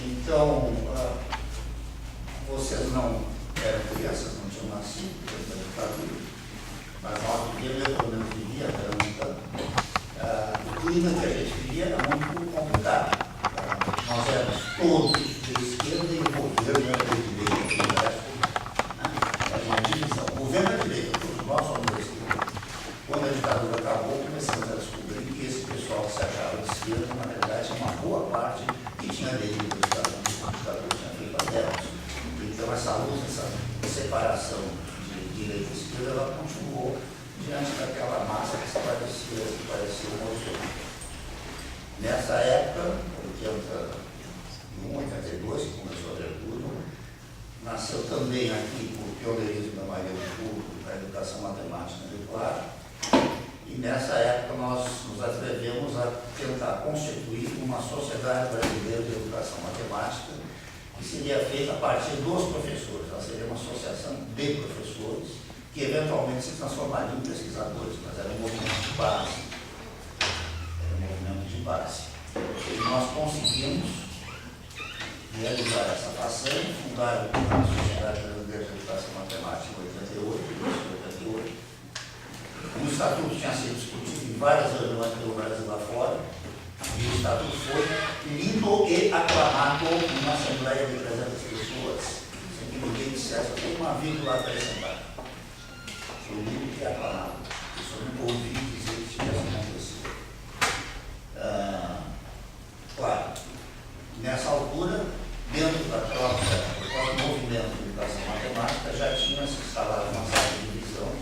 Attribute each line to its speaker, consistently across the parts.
Speaker 1: Então, vocês não eram crianças, não tinham nascido durante a ditadura, mas nós vivíamos, eu pelo menos vivia, o clima que a gente vivia era muito complicado. Nós éramos todos de esquerda e o governo era de direita. Era uma divisão. O governo era de direita, todos nós somos de esquerda. Quando a ditadura acabou, começamos a descobrir que esse pessoal que se achava de esquerda, na verdade, tinha uma boa parte que tinha aderido à ditadura, a ditadura tinha feito as delas. Então, essa luta, essa separação de direita e esquerda, ela continuou diante daquela massa que se parecia um horizonte. Nessa época, 81, 82, que começou a abertura, nasceu também aqui o pioneirismo da Maria do Sul, da educação matemática regular, e nessa época nós nos atrevemos a tentar constituir uma sociedade brasileira de educação matemática, que seria feita a partir dos professores. Ela seria uma associação de professores, que eventualmente se transformaria em pesquisadores, mas era um movimento de base. Era um movimento de base. E nós conseguimos realizar essa façanha, fundar a Sociedade Brasileira de Educação Matemática em 88, O estatuto tinha sido discutido em várias reuniões pelo Brasil lá fora, e o estatuto foi lido e aclamado numa Assembleia de 300 pessoas, sem que ninguém dissesse uma vírgula acrescentada. Foi lido e aclamado. Isso eu nunca ouvi dizer que tivesse acontecido. Claro, nessa altura, dentro do próprio movimento de educação matemática, já tinha se instalado uma certa divisão.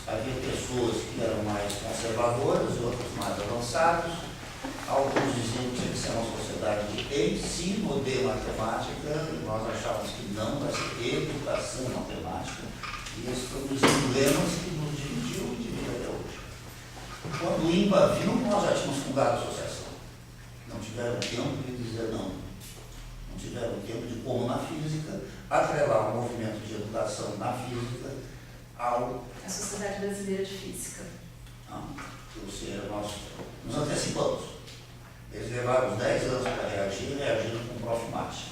Speaker 1: Havia pessoas que eram mais conservadoras, outras mais avançadas. Alguns diziam que tinha que ser uma sociedade de ensino de matemática, e nós achávamos que não, vai ser educação matemática. E esses foram os emblemas que nos dividiu e divide até hoje. Quando o INPA viu, nós já tínhamos fundado a associação. Não tiveram tempo de dizer não. Não tiveram tempo de, como na física, atrelar o movimento de educação na física ao...
Speaker 2: A Sociedade Brasileira de Física.
Speaker 1: Não, ou seja, nós nos antecipamos. Eles levaram uns 10 anos para reagir e reagiram com o Prof. Mate.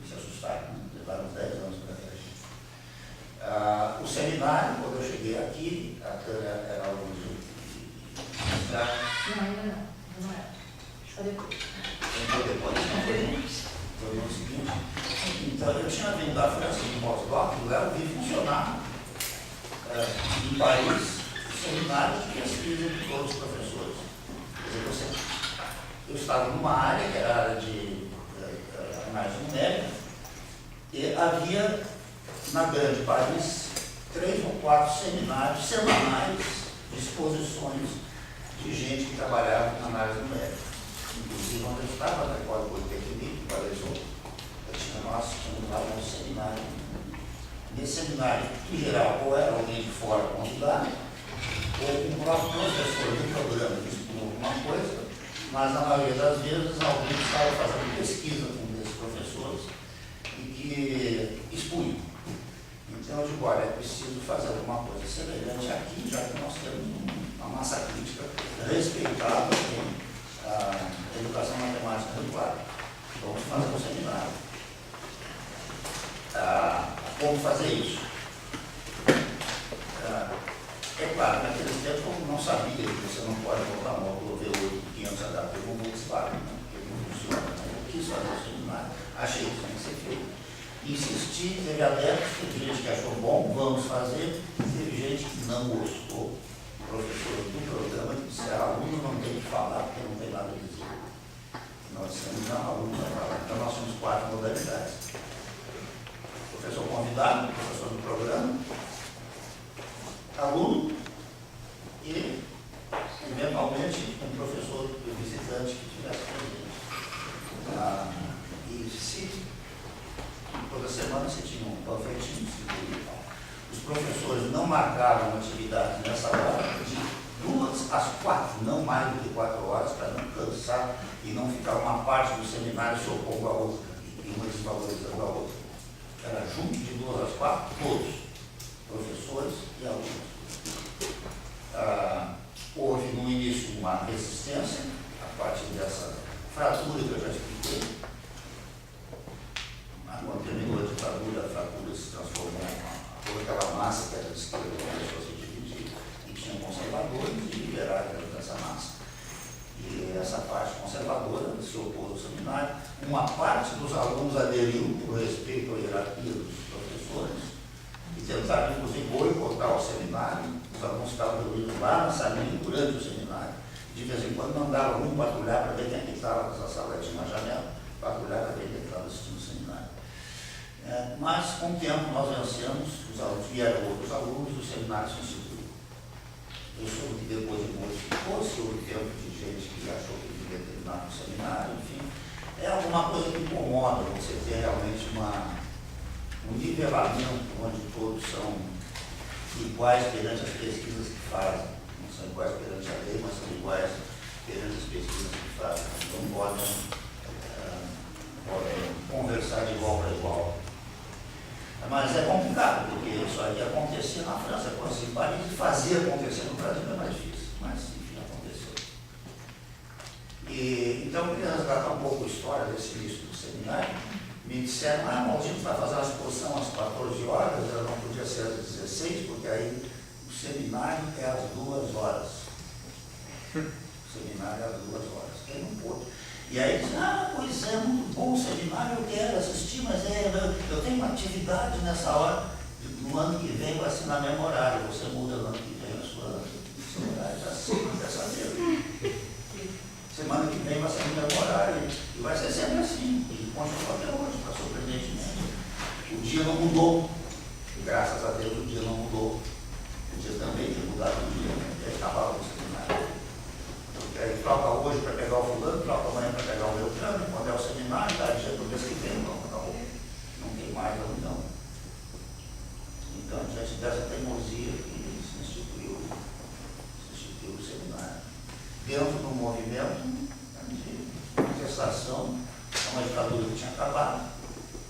Speaker 1: Se assustaram, né? Levaram uns 10 anos para reagir. O seminário, quando eu cheguei aqui, a Tânia era algo de...
Speaker 2: Não, ainda não. Não era. Só depois.
Speaker 1: Entrou depois, não foi no ano seguinte. Então, eu tinha vindo da França, de pós-doc, e lá eu vi funcionar em Paris seminários de pesquisa de todos os professores. Quer dizer, eu estava numa área, que era a área de análise numérica, e havia, na grande Paris, 3 ou 4 seminários semanais de exposições de gente que trabalhava na análise numérica. Inclusive, onde eu estava, na Escola Politécnica, nós tínhamos lá um seminário. Nesse seminário, em geral, ou era alguém de fora convidado, ou um próprio professor do programa que explicou alguma coisa, mas na maioria das vezes alguém estava fazendo pesquisa com esses professores e que expunham. Então eu digo, olha, é preciso fazer alguma coisa semelhante aqui, já que nós temos uma massa crítica respeitável com a educação matemática regular. Vamos fazer um seminário. Como fazer isso? É claro, naquele tempo eu não sabia que você não pode botar uma módulo V8 500 HP com Volkswagen, porque não funciona. Eu quis fazer o seminário, achei que tinha que ser feito. Insisti, teve adeptos, teve gente que achou bom, vamos fazer, teve gente que não gostou. O professor do programa que disse, aluno não tem que falar porque não tem nada a dizer. Nós dissemos, não, aluno vai falar. Então nós temos 4 modalidades. Professor convidado, professor do programa, aluno e, eventualmente, um professor visitante que tivesse presente. E se toda semana você tinha um panfletinho distribuído e tal. Os professores não marcavam atividade nessa hora de 2 às 4, não mais do que 4 horas, para não cansar e não ficar uma parte do seminário se opondo à outra e uma desvalorizando a outra. Era junto de 2 às 4, todos, professores e alunos. Houve no início uma resistência a partir dessa fratura que eu já expliquei. Quando terminou a ditadura, a fratura se transformou toda aquela massa que era de esquerda começou a se dividir. E tinha conservadores e liberais dentro dessa massa. E essa parte conservadora se opôs ao seminário. Uma parte dos alunos aderiu por respeito à hierarquia dos professores e tentaram, inclusive, boicotar o seminário. Os alunos ficavam reunidos lá na salinha durante o seminário. De vez em quando mandavam um patrulhar para ver quem é que estava nessa sala, tinha uma janela, patrulhar para ver quem estava assistindo o seminário. Mas, com o tempo, nós vencemos, os alunos vieram outros alunos e o seminário se instituiu. Eu soube que depois de modificou-se, houve tempo de gente que achou que devia terminar no seminário, enfim. É alguma coisa que incomoda você ter realmente um nivelamento onde todos são iguais perante as pesquisas que fazem. Não são iguais perante a lei, mas são iguais perante as pesquisas que fazem. Então podem conversar de igual para igual. Mas é complicado, porque isso aí acontecia na França, acontecia em Paris, e fazer acontecer no Brasil é mais difícil. Mas, enfim, aconteceu. Então, eu queria resgatar um pouco a história desse início do seminário. Me disseram, Maldito vai fazer uma exposição às 14 horas, ela não podia ser às 16, porque aí o seminário é às 2 horas. O seminário é às 2 horas. Quem não pôde. E aí diz, pois é, muito bom o seminário, eu quero assistir, mas eu tenho uma atividade nessa hora. No ano que vem vai assinar memorário, você muda no ano que vem a sua memorário, já assina dessa vez. Semana que vem vai ser um memorário, e vai ser sempre assim, e continua até hoje, para surpreendentemente. O dia não mudou, e graças a Deus o dia não mudou. O dia também tem mudado o dia, né? Acabava o seminário. Aí troca hoje para pegar o fulano, troca amanhã para pegar o Beltrano, quando é o seminário, tá dia do mês que vem, não, acabou. Não tem mais reunião. Então, diante dessa teimosia que se instituiu o seminário. Dentro do movimento de contestação a uma ditadura que tinha acabado,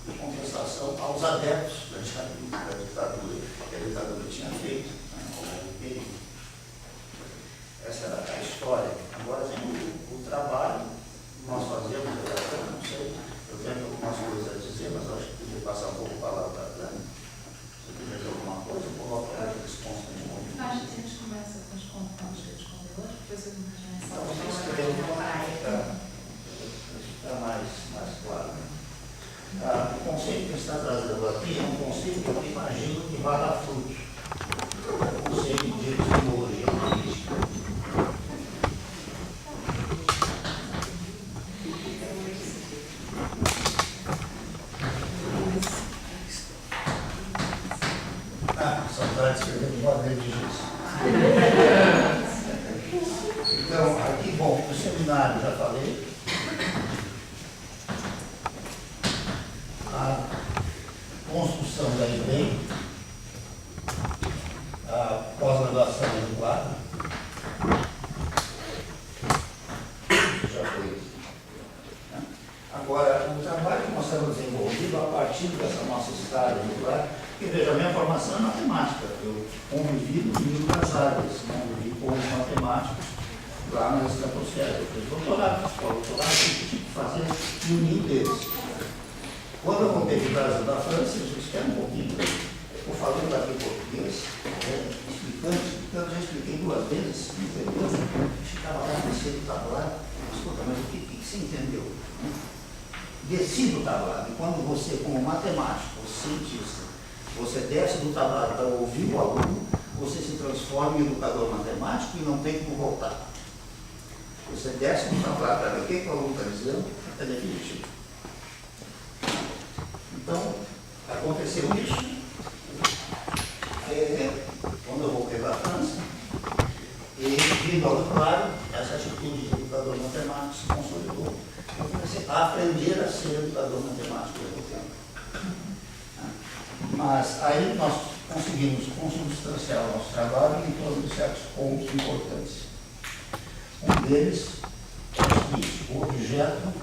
Speaker 1: e contestação aos adeptos da ditadura que a ditadura tinha feito, ao longo do período. Essa era a história. Agora vem o trabalho que nós fazemos, eu não sei, eu tenho algumas coisas a dizer, mas acho que podia passar um pouco a palavra para a Dani. Se quiser dizer alguma coisa, eu coloco ela de resposta de novo.
Speaker 2: Acho que a gente começa com os contatos que a gente contou hoje, depois eu vou
Speaker 1: Então, vamos escrever para ficar mais claro. O conceito que está trazendo aqui é um conceito que eu imagino que vai dar frutos. O conceito de epistemologia política. Saudade de escrever no quadro de giz. Então, aqui, bom, o seminário, já falei. A construção da IBEM, a pós-graduação do quadro, já foi. Agora, o trabalho que nós estamos desenvolvendo a partir dessa nossa estada no quadro, porque veja, a minha formação é matemática, eu convivi no nível das áreas, convivi com os matemáticos lá na estratosfera, eu fiz doutorado, eu tive que fazer no nível deles. Quando eu voltei para o Brasil da França, eu disse, espera um pouquinho, eu falando aqui português, explicando, já expliquei 2 vezes, entendeu? Ficava lá, descia do tabulário, escuta, mas o que você entendeu? Desci do tabulário, e quando você, como matemático, cientista, você desce do tabulário para ouvir o aluno, você se transforma em educador matemático e não tem como voltar. Você desce do tabulário para ver o que o aluno está dizendo, é definitivo. Então, aconteceu isso. Quando eu voltei para a França, e vi logo claro, essa atitude de educador matemático se consolidou. Eu comecei a aprender a ser educador matemático ao tempo. Mas aí nós conseguimos consubstanciar o nosso trabalho em torno de certos pontos importantes. Um deles é o seguinte: o objeto,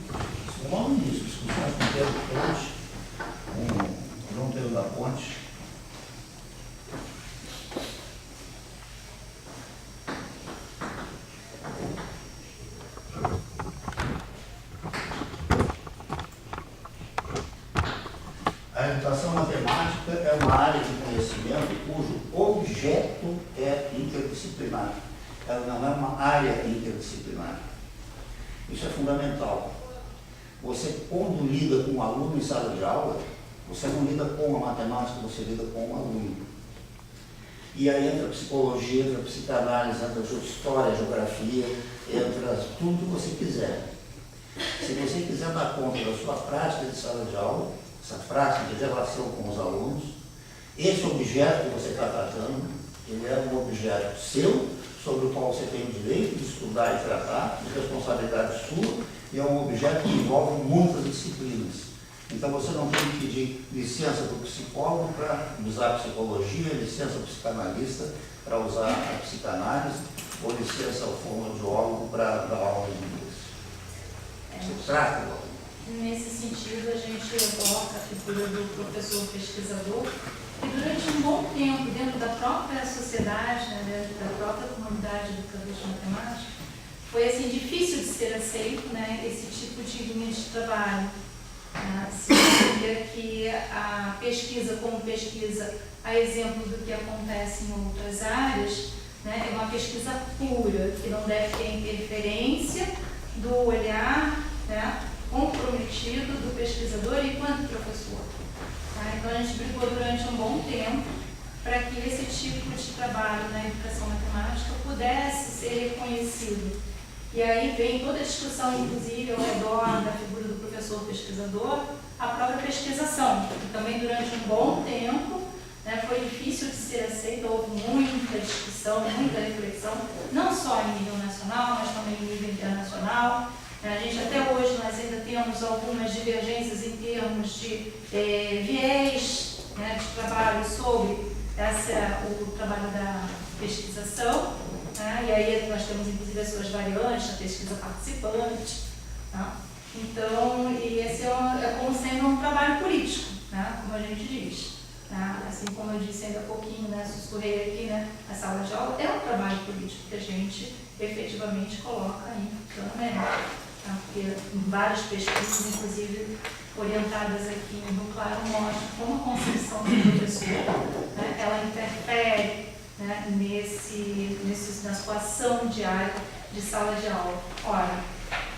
Speaker 1: logo nisso, discussões com Pedro Ponte, com João Pedro da Ponte, A educação matemática é uma área de conhecimento cujo objeto é interdisciplinar. Ela não é uma área interdisciplinar. Isso é fundamental. Você, quando lida com um aluno em sala de aula, você não lida com a matemática, você lida com o aluno. E aí entra a psicologia, entra a psicanálise, entra a história, a geografia, entra tudo que você quiser. Se você quiser dar conta da sua prática de sala de aula, essa prática de relação com os alunos, esse objeto que você está tratando, ele é um objeto seu, sobre o qual você tem o direito de estudar e tratar, de responsabilidade sua, e é um objeto que envolve muitas disciplinas. Então você não tem que pedir licença para o psicólogo para usar a psicologia, licença para o psicanalista para usar a psicanálise, ou licença ao fonoaudiólogo para dar aula de inglês. Você trata do aluno.
Speaker 2: Nesse sentido, a gente evoca a figura do professor pesquisador, que durante um bom tempo, dentro da própria sociedade, né, dentro da própria comunidade educadora de matemática, foi assim, difícil de ser aceito, né, esse tipo de linha de trabalho. Significa que a pesquisa, como pesquisa, a exemplo do que acontece em outras áreas, né, é uma pesquisa pura, que não deve ter interferência do olhar, né, comprometido do pesquisador enquanto professor. Tá? Então a gente brigou durante um bom tempo para que esse tipo de trabalho na educação matemática pudesse ser reconhecido. E aí vem toda a discussão, inclusive, ao redor da figura do professor pesquisador, a própria pesquisação, que também durante um bom tempo, né, foi difícil de ser aceita, houve muita discussão, muita reflexão, não só em nível nacional, mas também em nível internacional. A gente até hoje nós ainda temos algumas divergências em termos de viés, né, de trabalho sobre o trabalho da pesquisação, né, e aí nós temos inclusive as suas variantes, a pesquisa participante. Tá? Então, e esse é como sendo um trabalho político, né, como a gente diz. Tá? Assim como eu disse ainda há pouquinho, né, sussurrei aqui, né, a sala de aula é um trabalho político que a gente efetivamente coloca em câmera. Tá? Porque várias pesquisas, inclusive orientadas aqui no Claro, mostram como a concepção do professor, né, ela interfere, né, na sua ação diária de sala de aula. Ora,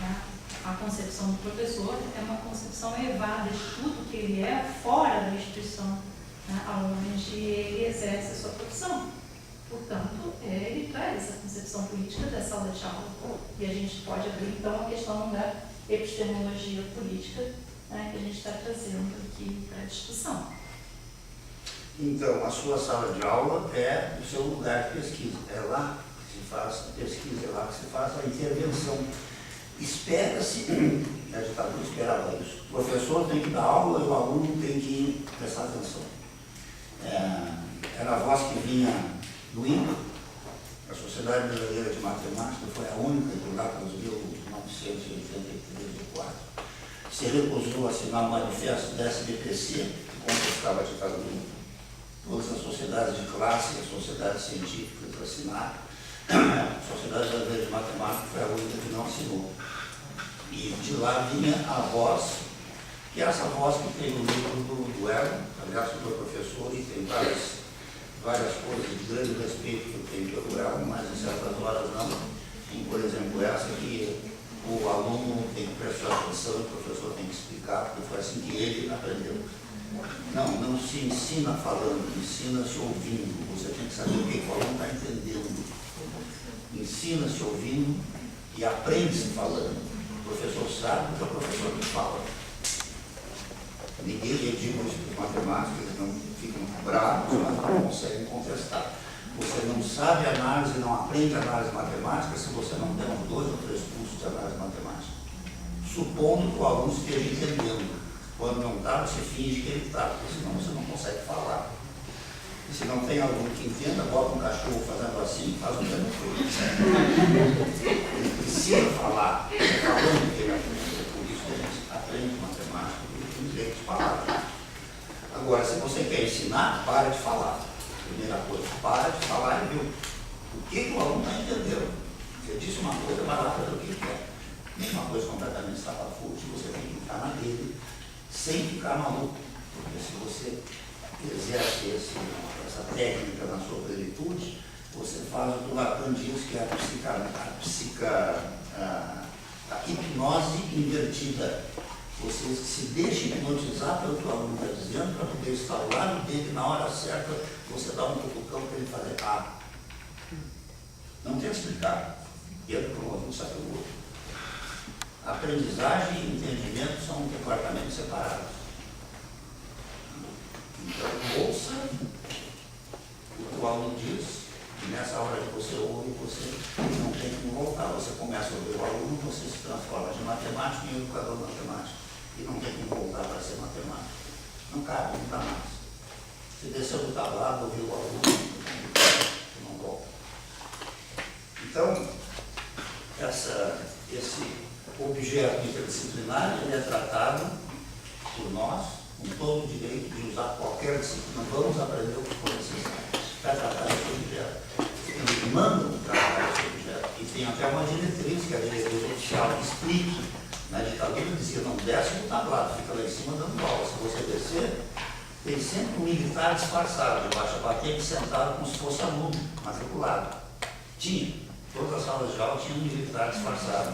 Speaker 2: né, a concepção do professor é uma concepção elevada de tudo que ele é fora da instituição, né, onde ele exerce a sua profissão. Portanto, ele traz essa concepção política da sala de aula. E a gente pode abrir, então, a questão da epistemologia política, né, que a gente está trazendo aqui para a discussão.
Speaker 1: Então, a sua sala de aula é o seu lugar de pesquisa. É lá que se faz a pesquisa, é lá que se faz a intervenção. Espera-se, a ditadura esperava isso. O professor tem que dar aula e o aluno tem que prestar atenção. Era a voz que vinha do INCA, a Sociedade Brasileira de Matemática, foi a única que lá nos 1983 ou 4 se recusou a assinar o manifesto da SBPC, que contestava a ditadura. Todas as sociedades de classe, as sociedades científicas assinaram. A Sociedade Brasileira de Matemática foi a única que não assinou. E de lá vinha a voz, que é essa voz que tem no livro do Erwin, aliás, o meu professor, e tem várias coisas de grande respeito que eu tenho pelo Erwin, mas em certas horas não. E, por exemplo, essa que o aluno tem que prestar atenção e o professor tem que explicar, porque foi assim que ele aprendeu. Não se ensina falando, ensina-se ouvindo. Você tem que saber o que o aluno está entendendo. Ensina-se ouvindo e aprende-se falando. O professor sabe porque é o professor que fala. Ninguém diz isso para os matemáticos, eles não ficam bravos, mas não conseguem contestar. Você não sabe análise, não aprende análise matemática se você não tem uns 2 ou 3 cursos de análise matemática. Supondo que o aluno esteja entendendo. Quando não está, você finge que ele está, porque senão você não consegue falar. E se não tem aluno que entenda, bota um cachorro fazendo assim, faz um tempo todo. Ele precisa falar, falando que ele aprende. Por isso que a gente aprende matemática, porque tem direito de falar. Agora, se você quer ensinar, para de falar. Primeira coisa, para de falar e viu o que o aluno está entendendo. Você disse uma coisa, vai lá fazer o que ele quer. Mesma coisa completamente estapafúrdia, você tem que ficar na dele, sem ficar maluco. Porque se você exerce essa técnica na sua plenitude, você faz o que o Lacan diz que é a hipnose invertida. Você se deixa hipnotizar pelo que o aluno está dizendo, para poder estar ao lado dele, na hora certa, você dá um cutucão para ele fazer Não tem que explicar. Entra para um outro, não sai pelo outro. Aprendizagem e entendimento são departamentos separados. Então, ouça o que o aluno diz, e nessa hora que você ouve, você não tem que voltar. Você começa a ouvir o aluno, você se transforma de matemático em educador matemático. E não tem que voltar para ser matemático. Não cabe, não dá mais. Se desceu do tablado, ouviu o aluno, não volta. Então, esse objeto interdisciplinar ele é tratado por nós, com todo o direito de usar qualquer disciplina. Vamos aprender o que for necessário para tratar esse objeto. Eles mandam tratar esse objeto. E tem até uma diretriz, que é a diretriz oficial, que explica. Na ditadura dizia, não desce do tablado, fica lá em cima dando aula. Se você descer, tem sempre um militar disfarçado, debaixo da patente, sentado como se fosse aluno, matriculado. Tinha. Todas as salas de aula tinham um militar disfarçado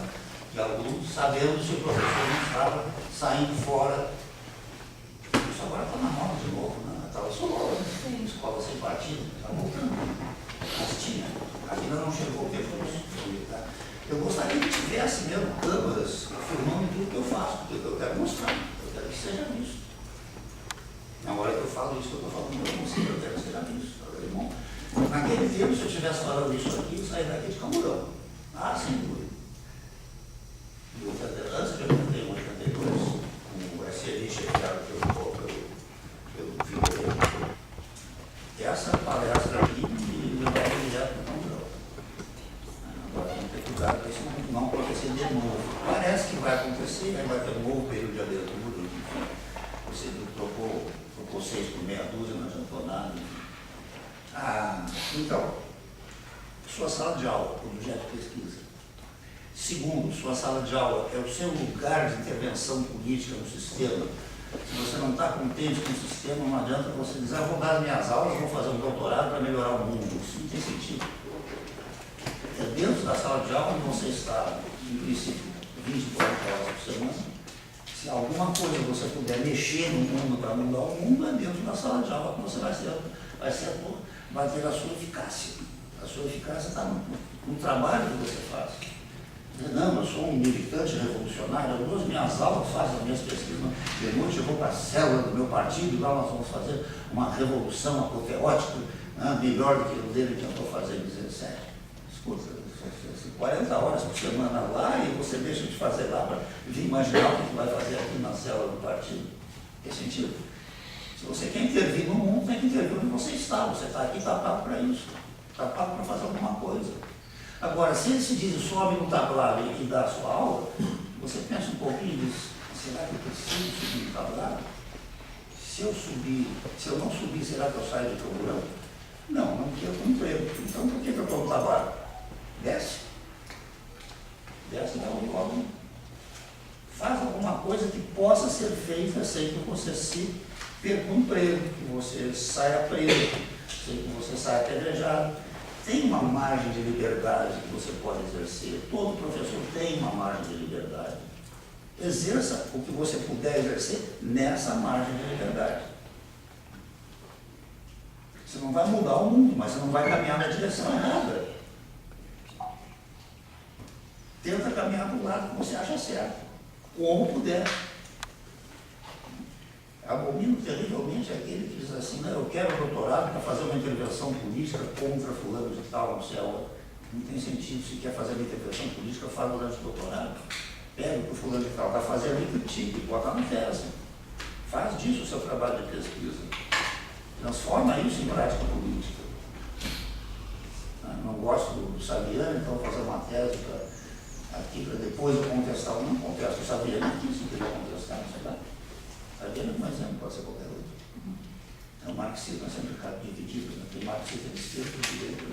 Speaker 1: de aluno, sabendo se o professor não estava saindo fora. Isso agora está na moda de novo, né? Estava só tem escola sem partido, está voltando. Mas tinha. Ainda não chegou o tempo do militar. Eu gostaria que tivesse mesmo câmeras filmando tudo que eu faço, porque eu quero mostrar, eu quero que seja visto. Na hora que eu falo isso, eu estou falando, eu consigo, eu quero que seja visto. Naquele tempo, se eu estivesse falando isso aqui, eu saía daqui de Camburão. Sem dúvida. Antes de 81, 82, o SLI chefiado pelo filho dele, essa palestra aqui me leva direto para Camburão. Agora vamos ter cuidado para isso não acontecer de novo. Parece que vai acontecer, aí vai ter um novo período de abertura. Você trocou 6 por meia dúzia, não adiantou nada. Então, sua sala de aula, objeto de pesquisa. Segundo, sua sala de aula é o seu lugar de intervenção política no sistema. Se você não está contente com o sistema, não adianta você dizer, vou dar as minhas aulas, vou fazer um doutorado para melhorar o mundo. Isso não tem sentido. É dentro da sala de aula onde você está, em princípio, 20, 40 horas por semana. Se alguma coisa você puder mexer no mundo para mudar o mundo, é dentro da sala de aula que você vai ter a sua eficácia. A sua eficácia está no trabalho que você faz. Não, eu sou um militante revolucionário, eu dou as minhas aulas, faço as minhas pesquisas, de noite eu vou para a célula do meu partido, lá nós vamos fazer uma revolução apoteótica, melhor do que o dele que eu estou fazendo em 17. Escuta, 40 horas por semana lá e você deixa de fazer lá para vir imaginar o que vai fazer aqui na célula do partido. Tem sentido? Se você quer intervir no mundo, tem que intervir onde você está. Você está aqui, está pago para isso. Está pago para fazer alguma coisa. Agora, se ele se diz, sobe no tablado e dá a sua aula, você pensa um pouquinho e diz, será que eu preciso subir no tablado? Se eu não subir, será que eu saio de Camburão? Não perco emprego. Então, por que eu estou no tablado? Desce. Desce e dá o aluno. Faz alguma coisa que possa ser feita sem que você se perca o emprego, que você saia preso, sem que você saia apedrejado. Tem uma margem de liberdade que você pode exercer. Todo professor tem uma margem de liberdade. Exerça o que você puder exercer nessa margem de liberdade. Você não vai mudar o mundo, mas você não vai caminhar na direção errada. Tenta caminhar para o lado que você acha certo, como puder. Abomino terrivelmente aquele que diz assim, eu quero doutorado para fazer uma intervenção política contra fulano de tal, não sei aonde. Não tem sentido. Se quer fazer uma intervenção política, faz durante o doutorado. Pega o que o fulano de tal está fazendo e critica e bota na festa. Faz disso o seu trabalho de pesquisa. Transforma isso em prática política. Não gosto do Saviano, então vou fazer uma tese aqui para depois eu contestar. Eu não contesto o Saviano aqui, se quiser contestar, não sei lá. Saviano, por exemplo, pode ser qualquer outro. O marxismo é sempre dividido, né? Tem marxismo de esquerda e de direita.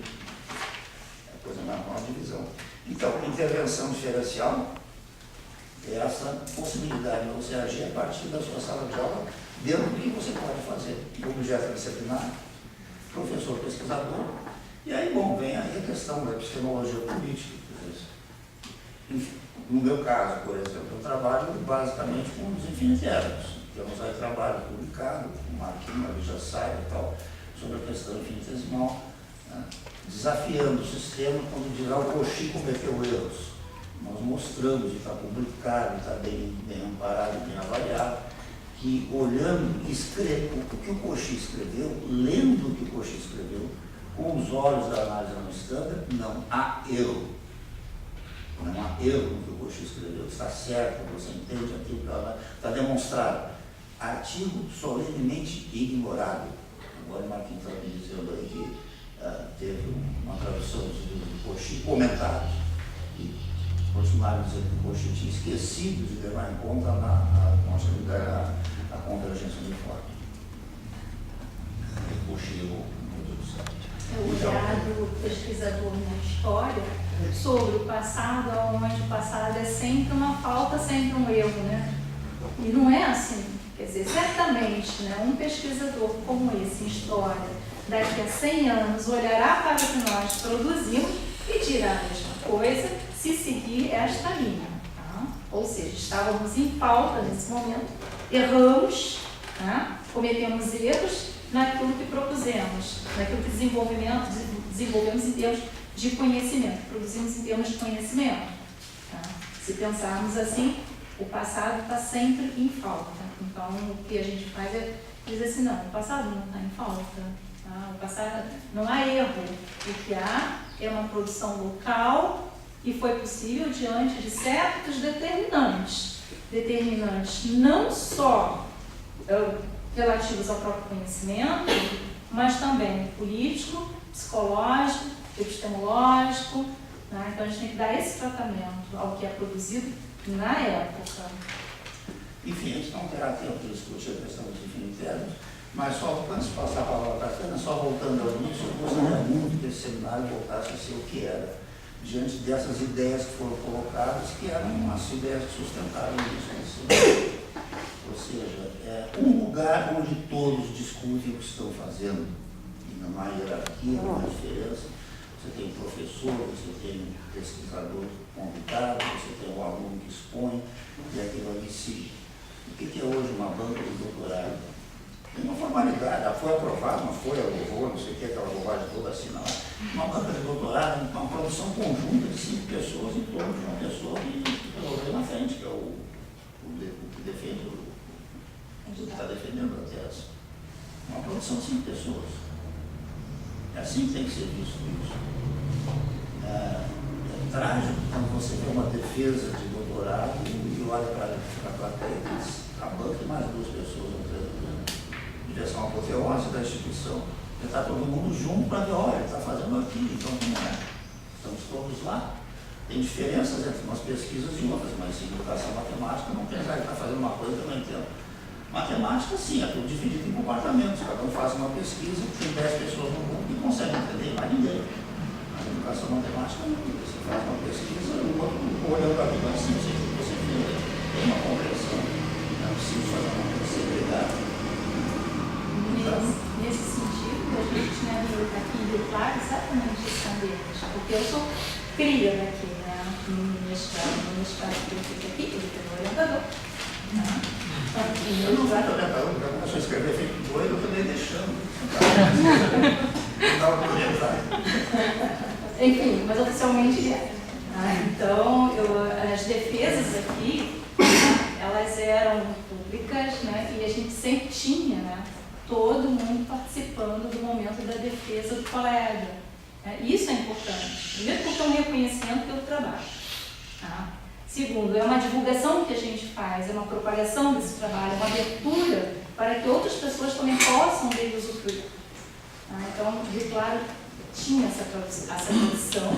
Speaker 1: É a coisa normal de divisão. Então, intervenção diferencial É essa possibilidade de você agir a partir da sua sala de aula, dentro do que você pode fazer. O objeto disciplinar, professor pesquisador, e aí, bom, vem aí a questão da epistemologia política. Enfim, no meu caso, por exemplo, eu trabalho basicamente com os infinitésimos. Temos aí trabalho publicado, com o Marquinhos, ali já sai e tal, sobre a questão infinitesimal, né? Desafiando o sistema quando diz o Cauchy cometeu erros. Nós mostramos, e está publicado, está bem amparado, bem avaliado, que olhando o que o Cauchy escreveu, lendo o que o Cauchy escreveu, com os olhos da análise não standard, não há erro. Não há erro no que o Cauchy escreveu, está certo, você entende aquilo que está demonstrado. Artigo solenemente ignorado. Agora o Marquinhos está me dizendo aí que teve uma tradução do Cauchy comentários. E continuaram dizendo que o Cauchy tinha esquecido de levar em conta a convergência uniforme. O Cauchy errou, meu Deus do céu.
Speaker 2: É o olhar do pesquisador na história sobre o passado, onde o passado é sempre uma falta, sempre um erro, né? E não é assim. Quer dizer, certamente, né, um pesquisador como esse em história, daqui a 100 anos, olhará para o que nós produzimos e dirá a mesma coisa se seguir esta linha. Tá? Ou seja, estávamos em falta nesse momento, erramos, tá? Cometemos erros naquilo que propusemos, naquilo que desenvolvemos em termos de conhecimento, produzimos em termos de conhecimento. Tá? Se pensarmos assim, o passado está sempre em falta. Então, o que a gente faz é dizer assim, não, o passado não está em falta. Tá? O passado, não há erro. O que há é uma produção local e foi possível diante de certos determinantes. Determinantes não só relativos ao próprio conhecimento, mas também político, psicológico, epistemológico. Né? Então, a gente tem que dar esse tratamento ao que é produzido na época.
Speaker 1: Enfim, a gente não terá tempo de discutir a questão dos infinitésimos, mas só antes de passar a palavra para a Tânia, só voltando ao início, eu gostaria muito que esse seminário voltasse a ser o que era, diante dessas ideias que foram colocadas, que eram umas ideias que sustentaram isso. Ou seja, é um lugar onde todos discutem o que estão fazendo, e não há hierarquia, não há diferença. Você tem um professor, você tem um pesquisador convidado, você tem um aluno que expõe, e aquilo ali se... O que é hoje uma banca de doutorado? Tem uma formalidade, já foi aprovado, não foi, louvor, não sei o que, aquela bobagem toda assinada. Uma banca de doutorado é uma produção conjunta de 5 pessoas em torno de uma pessoa que resolveu na frente, que é o que defende, o que está defendendo a tese. Uma produção de 5 pessoas. É assim que tem que ser visto isso. É trágico quando você vê uma defesa de doutorado e olha para a plateia e diz, a banca e mais 2 pessoas, ou 3 pessoas. Devia ser uma apoteose da instituição. Está todo mundo junto para ver, olha, ele está fazendo aquilo, então não é. Estamos todos lá. Tem diferenças entre umas pesquisas e outras, mas em educação matemática não pensar que está fazendo uma coisa que eu não entendo. Matemática, sim, é tudo dividido em compartamentos. Cada um faz uma pesquisa, tem 10 pessoas no mundo que conseguem entender, mais ninguém. Mas a educação matemática não. Você faz uma pesquisa, o outro olha para mim, mas sim, eu sei o que você fez. Tem uma compreensão. Não preciso fazer uma coisa segregada.
Speaker 2: Nesse sentido, a gente, né, aqui em Rio Claro, exatamente esse ambiente. Porque eu sou cria daqui, né? No mestrado que eu fiz aqui, ele tem um orientador.
Speaker 1: Eu não vou orientador, já começou a escrever feito doido, eu também deixando. Não dava para orientar.
Speaker 2: Enfim, mas oficialmente é. Então, as defesas aqui, elas eram públicas, né? E a gente sempre tinha, né, todo mundo participando do momento da defesa do colega. Isso é importante. Primeiro, porque é um reconhecimento pelo trabalho. Tá? Segundo, é uma divulgação que a gente faz, é uma propagação desse trabalho, é uma abertura para que outras pessoas também possam dele usufruir. Tá? Então, o Rio Claro tinha essa tradição,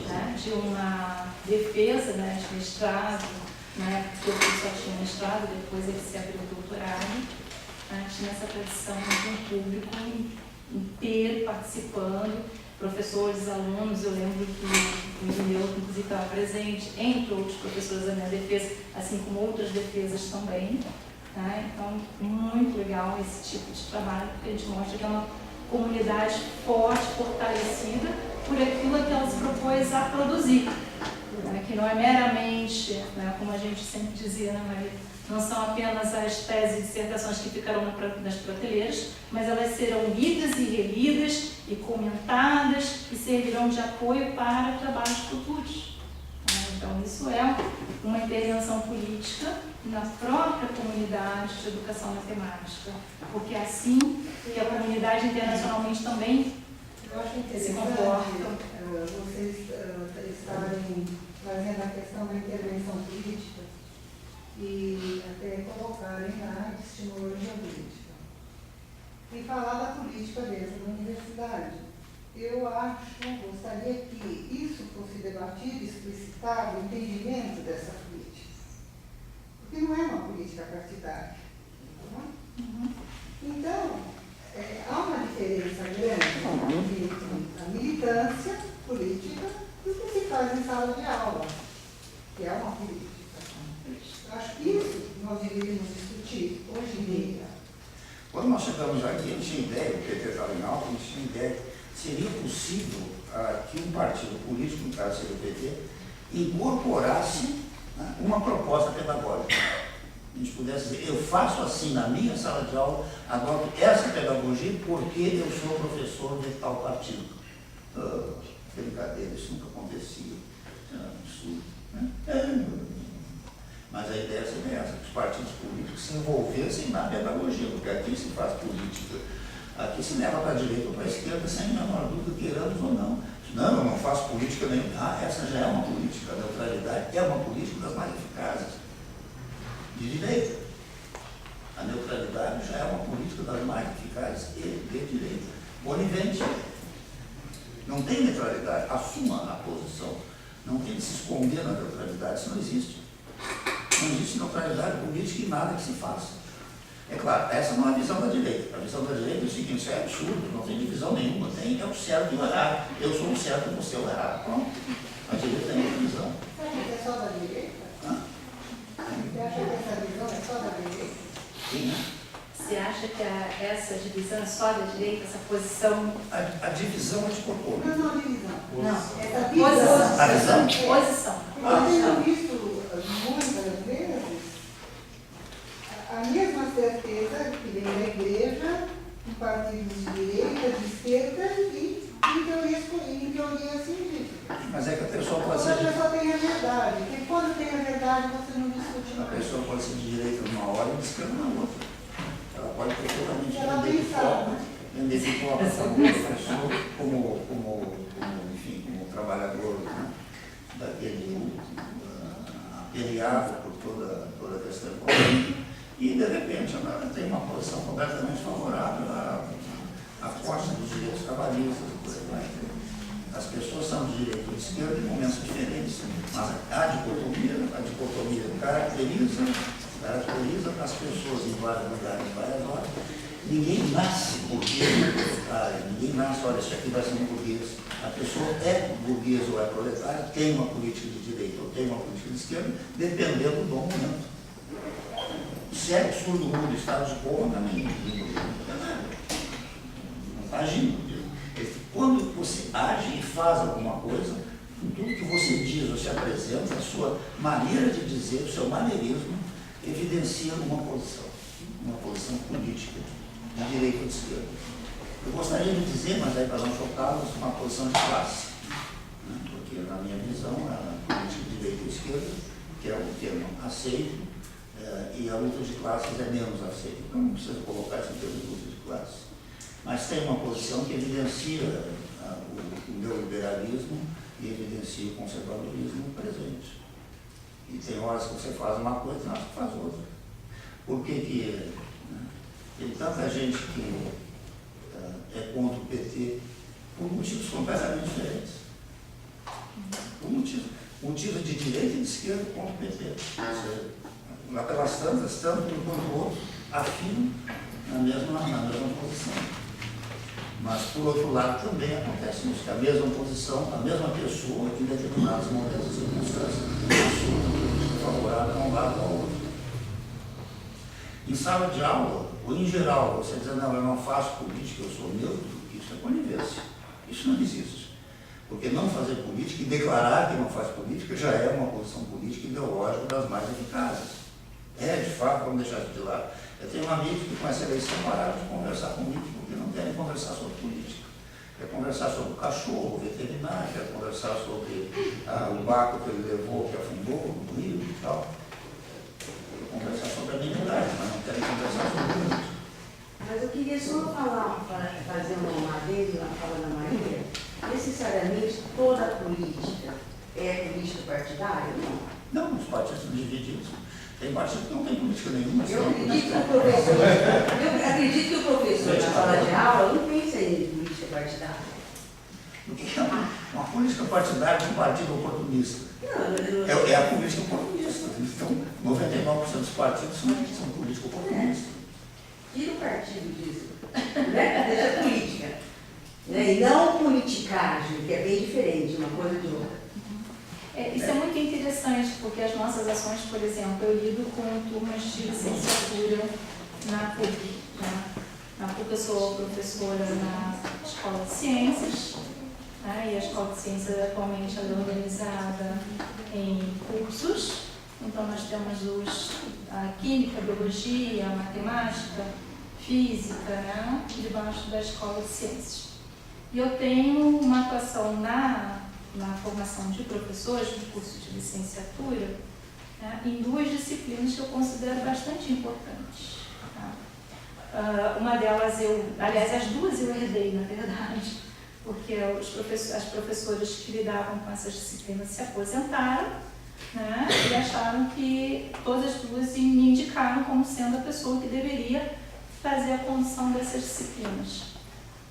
Speaker 2: né, de uma defesa, né, de mestrado, né, porque eu só tinha mestrado, depois ele se abriu doutorado, né, tinha essa tradição de um público inteiro participando, professores, alunos. Eu lembro que o Irineu, inclusive, estava presente, entre outros professores da minha defesa, assim como outras defesas também. Tá? Então, muito legal esse tipo de trabalho, porque a gente mostra que é uma comunidade forte, fortalecida por aquilo que ela se propôs a produzir. Né? Que não é meramente, né, como a gente sempre dizia, né, Maria? Não são apenas as teses e dissertações que ficarão nas prateleiras, mas elas serão lidas e relidas e comentadas e servirão de apoio para trabalhos futuros. Então, isso é uma intervenção política na própria comunidade de educação matemática, porque é assim que a comunidade internacionalmente também se comporta.
Speaker 3: Vocês estarem trazendo a questão da intervenção política e até colocarem lá epistemologia política. E falar da política dentro da universidade. Eu gostaria que isso fosse debatido, explicitado, o entendimento dessa política. Porque não é uma política partidária. Então, há uma diferença grande entre a militância política e o que se faz em sala de aula, que é uma política. Acho que isso nós deveríamos discutir hoje em dia.
Speaker 1: Quando nós chegamos aqui, a gente tinha ideia, o PT estava em alta, a gente tinha ideia, seria possível que um partido político, no caso seria o PT, incorporasse, né, uma proposta pedagógica. A gente pudesse dizer, eu faço assim na minha sala de aula, adoto essa pedagogia porque eu sou professor de tal partido. Brincadeira, isso nunca acontecia. Isso era um absurdo. Né? Mas a ideia seria essa, que os partidos políticos se envolvessem na pedagogia, porque aqui se faz política, aqui se leva para a direita ou para a esquerda sem a menor dúvida, queiramos ou não. Não, eu não faço política nenhuma. Essa já é uma política, a neutralidade é uma política das mais eficazes. De direita. A neutralidade já é uma política das mais eficazes e de direita. Bonivente. Não tem neutralidade, assuma a posição. Não tem que se esconder na neutralidade, isso não existe. Não existe neutralidade política em nada que se faça. É claro, essa não é a visão da direita. A visão da direita é o seguinte, isso é absurdo, não tem divisão nenhuma, tem é o certo e o errado. Eu sou o certo e você é o errado. Pronto. A direita tem outra visão.
Speaker 3: Você acha que é só da direita? Você acha que essa visão é só da direita?
Speaker 1: Sim, né?
Speaker 2: Você acha que essa divisão é só da direita, essa posição?
Speaker 1: A divisão é dicotomia.
Speaker 3: Não, divisão.
Speaker 2: Não.
Speaker 3: Essa
Speaker 2: Posição.
Speaker 1: A visão?
Speaker 2: Posição.
Speaker 3: Eu tenho visto muitas vezes a mesma certeza que vem da igreja, em partidos de direita, de esquerda e em teoria científica.
Speaker 1: Mas é que a pessoa pode
Speaker 3: Quando a
Speaker 1: ser de...
Speaker 3: pessoa tem a verdade, porque quando tem a verdade você não discute
Speaker 1: A
Speaker 3: mais.
Speaker 1: pessoa pode ser de direita numa hora e de esquerda na outra. Ela pode ter totalmente
Speaker 3: Ela pensar,
Speaker 1: vender pipoca como professor, enfim, como trabalhador, né, daquele apeliado por toda a questão econômica, e de repente ela tem uma posição completamente favorável à força dos direitos trabalhistas e por aí vai. As pessoas são de direita e de esquerda em momentos diferentes, mas a dicotomia caracteriza as pessoas em vários lugares, em várias horas. Ninguém nasce burguês ou proletário, ninguém nasce, olha, isso aqui vai ser um burguês. A pessoa é burguesa ou é proletária, tem uma política de direita ou tem uma política de esquerda, dependendo do momento. Se é absurdo do mundo, estado de coma, também não está agindo. Quando você age e faz alguma coisa, com tudo que você diz, você apresenta, a sua maneira de dizer, o seu maneirismo, evidencia uma posição política, de direita ou de esquerda. Eu gostaria de dizer, mas aí para não chocá-los, uma posição de classe. Né? Porque, na minha visão, a política de direita e esquerda, que é o termo aceito, e a luta de classes é menos aceita. Então, não precisa colocar isso em termos de luta de classes. Mas tem uma posição que evidencia o neoliberalismo e evidencia o conservadorismo presente. E tem horas que você faz uma coisa e horas que faz outra. Por que tem tanta gente que é contra o PT por motivos completamente diferentes? Por motivos de direita e de esquerda contra o PT. Lá pelas tantas, tanto um quanto o outro, afinam na mesma posição. Mas, por outro lado, também acontece isso, que a mesma posição, a mesma pessoa, em determinados momentos e circunstâncias, é favorável a um lado ou ao outro. Em sala de aula, ou em geral, você dizer, não, eu não faço política, eu sou neutro, isso é conivência. Isso não existe. Porque não fazer política e declarar que não faz política já é uma posição política ideológica das mais eficazes. De fato, vamos deixar isso de lado. Eu tenho amigos que com essa eleição pararam de conversar comigo, porque não querem conversar sobre política. Quer conversar sobre o cachorro, o veterinário, quer conversar sobre o barco que ele levou, que afundou no rio e tal. Quer conversar sobre a dignidade, mas não querem conversar sobre política.
Speaker 4: Mas eu queria só fazer uma vez na fala da Maria. Necessariamente toda a política é política partidária? Não.
Speaker 1: Não, os partidos são divididos. Tem partido que não tem política nenhuma.
Speaker 4: Eu acredito que o professor na sala de aula não pensa em política partidária.
Speaker 1: O que é uma política partidária de um partido oportunista? É a política oportunista. Então, 99% dos partidos são política oportunista.
Speaker 4: Tira o partido disso, né? Deixa a política. Né? E não politicagem, que é bem diferente uma coisa de outra.
Speaker 2: Isso é muito interessante, porque as nossas ações, por exemplo, eu lido com turmas de licenciatura na PUC. Né? Na PUC eu sou professora na Escola de Ciências, né? E a Escola de Ciências atualmente é organizada em cursos. Então nós temos a Química, a Biologia, a Matemática, Física, né? Debaixo da Escola de Ciências. E eu tenho uma atuação na formação de professores no curso de licenciatura, né, em duas disciplinas que eu considero bastante importantes. Tá? Uma delas aliás, as duas eu herdei, na verdade, porque as professoras que lidavam com essas disciplinas se aposentaram, né, e acharam que todas as duas me indicaram como sendo a pessoa que deveria fazer a condução dessas disciplinas.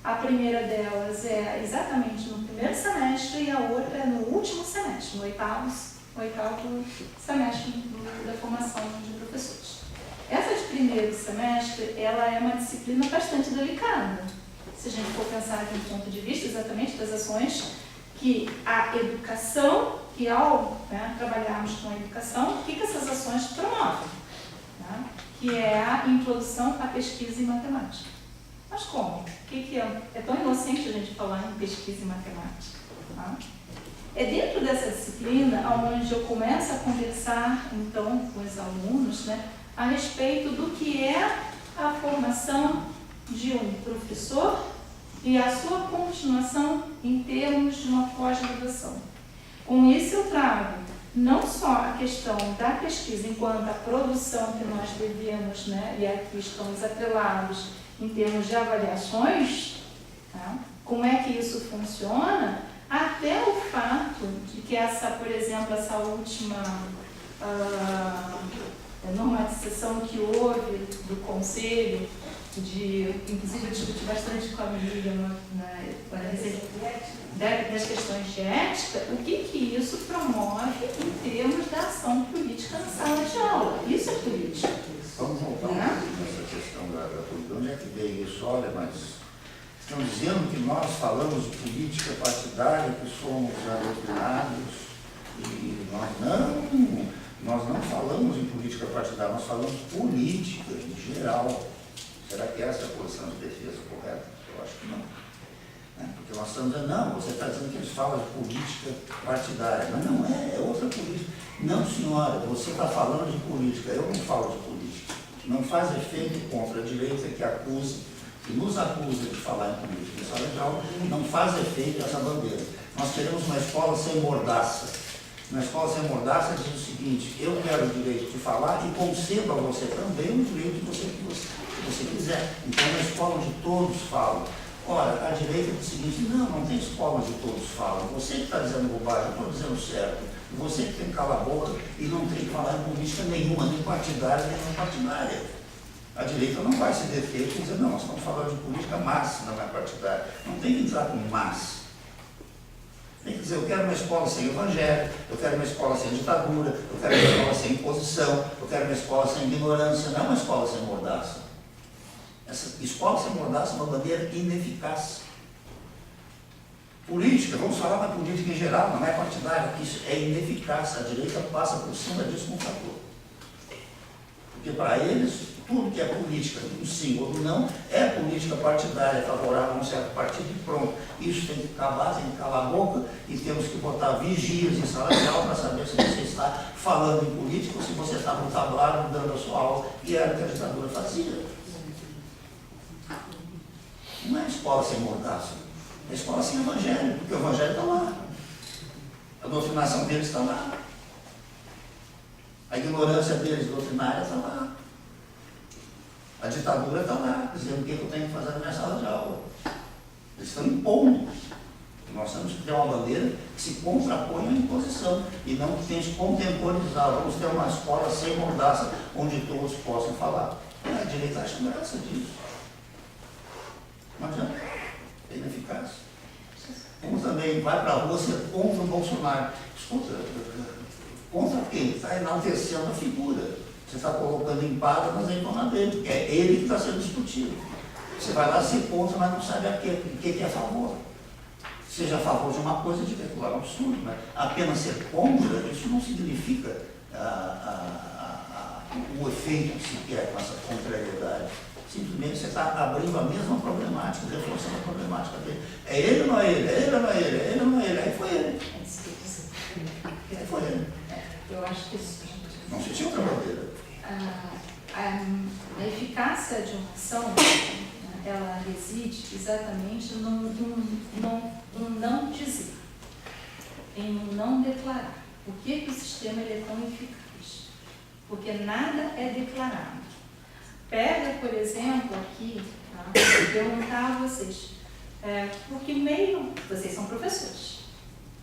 Speaker 2: A primeira delas é exatamente no primeiro semestre e a outra é no último semestre, no oitavo semestre da formação de professores. Essa de primeiro semestre, ela é uma disciplina bastante delicada. Se a gente for pensar de um ponto de vista exatamente das ações que a educação, que ao trabalharmos com a educação, o que essas ações promovem? Né? Que é a introdução à pesquisa em matemática. Mas como? O que é? É tão inocente a gente falar em pesquisa em matemática. Tá? É dentro dessa disciplina onde eu começo a conversar, então, com os alunos, né, a respeito do que é a formação de um professor e a sua continuação em termos de uma pós-graduação. Com isso eu trago não só a questão da pesquisa enquanto a produção que nós devemos, né, e aqui estamos atrelados em termos de avaliações, tá? Como é que isso funciona, até o fato de que por exemplo, essa última normatização que houve do Conselho, inclusive eu discuti bastante com a Miriam das questões de ética, o que isso promove em termos da ação política na sala de aula. Isso é política.
Speaker 1: Vamos voltar nessa questão da política. Onde é que veio isso? Olha, mas estão dizendo que nós falamos de política partidária, que somos adoutrinados, e nós não falamos em política partidária, nós falamos política em geral. Será que essa é a posição de defesa correta? Eu acho que não. Porque nós estamos dizendo, não, você está dizendo que eles falam de política partidária. Mas não é outra política. Não, senhora, você está falando de política, eu não falo de política. Não faz efeito contra a direita que nos acusa de falar em política. Em sala de aula, não faz efeito essa bandeira. Nós queremos uma escola sem mordaça. Uma escola sem mordaça diz o seguinte, eu quero o direito de falar e concedo a você também o direito que você quiser. Então, é uma escola onde todos falam. Ora, a direita diz o seguinte, não tem escola onde todos falam. Você que está dizendo bobagem, eu estou dizendo certo. Você que tem que calar a boca e não tem que falar em política nenhuma, nem partidária, nem não partidária. A direita não vai se defender e dizer, não, nós estamos falando de política massa, não é partidária. Não tem que entrar com massa. Tem que dizer, eu quero uma escola sem evangelho, eu quero uma escola sem ditadura, eu quero uma escola sem imposição, eu quero uma escola sem ignorância, não é uma escola sem mordaça. Essa escola sem mordaça é uma bandeira ineficaz. Política, vamos falar da política em geral, não é partidária, isso é ineficaz. A direita passa por cima disso com fator. Porque para eles, tudo que é política, um sim ou um não, é política partidária, favorável a um certo partido e pronto. Isso tem que acabar, tem que calar a boca e temos que botar vigias em sala de aula para saber se você está falando em política ou se você está no tabuleiro dando a sua aula, e era o que a ditadura fazia. Não é escola sem mordaça, é escola sem evangelho, porque o evangelho está lá. A doutrinação deles está lá. A ignorância deles doutrinária está lá. A ditadura está lá, dizendo o que eu tenho que fazer na minha sala de aula. Eles estão impondo. Nós temos que ter uma bandeira que se contrapõe à imposição e não que tente contemporizar. Vamos ter uma escola sem mordaça, onde todos possam falar. A direita acha graça disso. Não adianta. É ineficaz. Como também vai para a rua ser contra o Bolsonaro. Escuta, contra quem? Está enaltecendo a figura. Você está colocando empada na azeitona dele, porque é ele que está sendo discutido. Você vai lá ser contra, mas não sabe o que é a favor. Seja a favor de uma coisa, de calcular um absurdo, mas apenas ser contra, isso não significa o efeito que se quer com essa contrariedade. Simplesmente você está abrindo a mesma problemática, reforçando a problemática dele. É ele ou não é ele? É ele ou não é ele? É ele ou não é ele? Aí foi ele. Aí foi ele.
Speaker 2: Eu acho que
Speaker 1: Não se tinha outra bandeira.
Speaker 2: a eficácia de uma ação, ela reside exatamente no não dizer, em não declarar. Por que o sistema ele é tão eficaz? Porque nada é declarado. Pega, por exemplo, aqui, tá? Vou perguntar a vocês, por que meio, vocês são professores,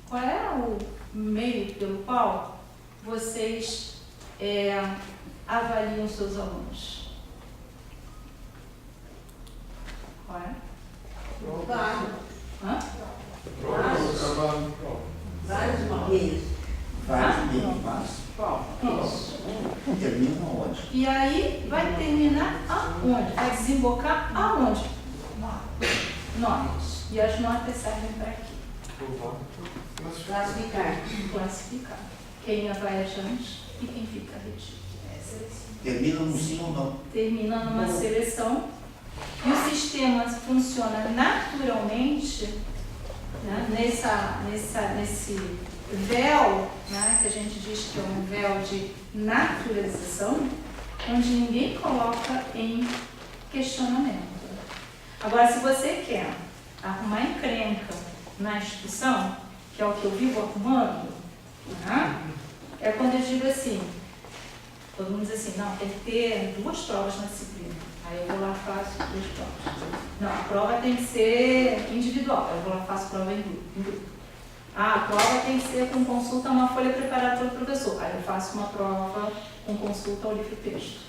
Speaker 2: qual é o meio pelo qual vocês avaliam seus alunos? Qual é?
Speaker 4: Claro.
Speaker 2: Hã?
Speaker 4: Vários meios.
Speaker 1: Vários meios, mas
Speaker 4: Qual?
Speaker 2: Isso.
Speaker 1: termina onde?
Speaker 2: E aí vai terminar aonde? Vai desembocar aonde? Notas. E as notas servem para quê?
Speaker 4: Classificar.
Speaker 2: Classificar. Quem vai adiante e quem fica retido.
Speaker 1: Termina no sim ou não.
Speaker 2: Termina numa seleção e o sistema funciona naturalmente, né, nesse véu, né, que a gente diz que é um véu de naturalização, onde ninguém coloca em questionamento. Agora, se você quer arrumar encrenca na instituição, que é o que eu vivo arrumando, né, é quando eu digo assim, todo mundo diz assim, não, tem que ter 2 provas na disciplina. Aí eu vou lá e faço 2 provas. Não, a prova tem que ser individual. Aí eu vou lá e faço prova em grupo. Ah, a prova tem que ser com consulta a uma folha preparada pelo professor. Aí eu faço uma prova com consulta ao livro-texto.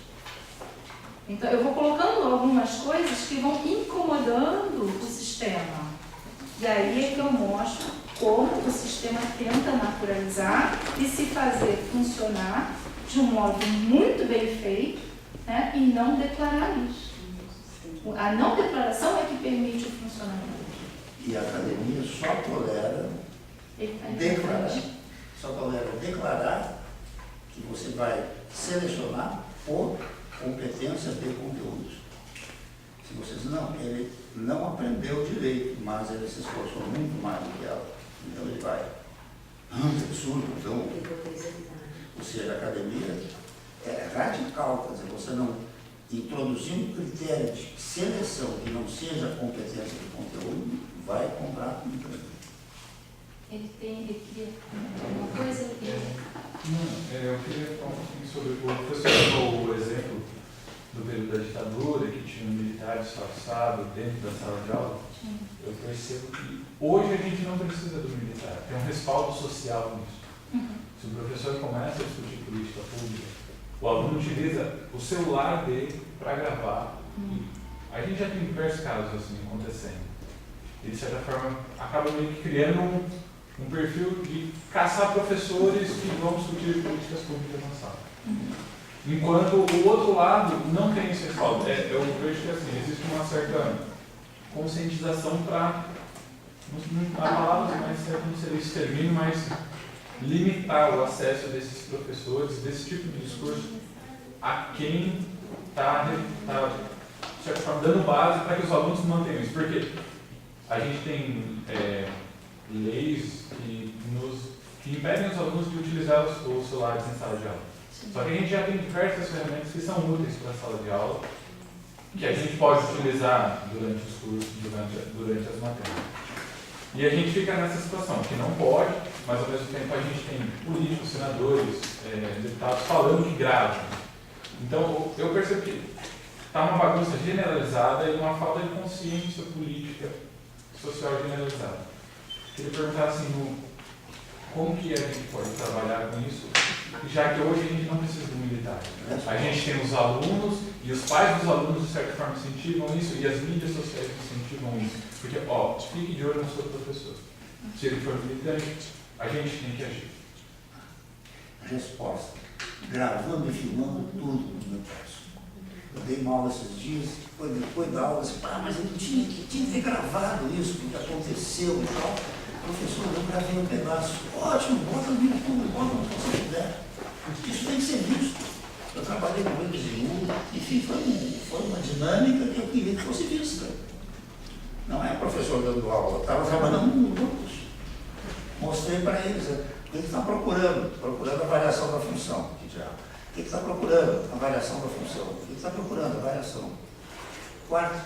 Speaker 2: Então, eu vou colocando algumas coisas que vão incomodando o sistema. E aí é que eu mostro como o sistema tenta naturalizar e se fazer funcionar de um modo muito bem feito, né, e não declarar isso. A não declaração é que permite o funcionamento.
Speaker 1: E a academia só tolera declarar que você vai selecionar por competência de conteúdos. Se vocês não, ele não aprendeu direito, mas ele se esforçou muito mais do que ela. Então ele vai. Que absurdo, então. Ou seja, a academia é radical, quer dizer, você não introduzir um critério de seleção que não seja competência de conteúdo, vai comprar um emprego.
Speaker 2: Ele queria uma coisa,
Speaker 5: eu queria falar um pouquinho sobre o professor usou o exemplo do período da ditadura, que tinha um militar disfarçado dentro da sala de aula. Eu percebo que hoje a gente não precisa do militar, tem um respaldo social nisso. Se o professor começa a discutir política pública, o aluno utiliza o celular dele para gravar. A gente já tem diversos casos assim acontecendo. E, de certa forma, acaba meio que criando um perfil de caçar professores que vão discutir políticas públicas na sala. Enquanto o outro lado não tem esse respaldo. Eu vejo que assim, existe uma certa conscientização para, a palavra mais certa não seria extermínio, mas limitar o acesso desses professores, desse tipo de discurso, a quem está dando base para que os alunos mantenham isso. Porque a gente tem leis que impedem os alunos de utilizar os celulares em sala de aula. Só que a gente já tem diversas ferramentas que são úteis para a sala de aula, que a gente pode utilizar durante os cursos, durante as matérias. E a gente fica nessa situação, que não pode, mas ao mesmo tempo a gente tem políticos, senadores, deputados falando que gravam. Então eu percebo que está uma bagunça generalizada e uma falta de consciência política, social generalizada. Queria perguntar assim, como que a gente pode trabalhar com isso, já que hoje a gente não precisa do militar. A gente tem os alunos e os pais dos alunos, de certa forma, incentivam isso e as mídias sociais incentivam isso. Porque, fique de olho no seu professor. Se ele for militante, a gente tem que agir.
Speaker 1: Resposta. Gravando e filmando tudo no meu curso. Eu dei uma aula esses dias, depois da aula, assim, mas eu tinha que ter gravado isso, porque aconteceu e tal. Professor, eu gravei um pedaço. Ótimo, bota no YouTube, bota no que você quiser. Isso tem que ser visto. Eu trabalhei com eles em U, enfim, foi uma dinâmica que eu queria que fosse vista. Não é professor dando aula, eu estava trabalhando com grupos. Mostrei para eles o que estão procurando. Procurando a variação da função. O que está procurando? A variação da função. O que está procurando? A variação. Quarto,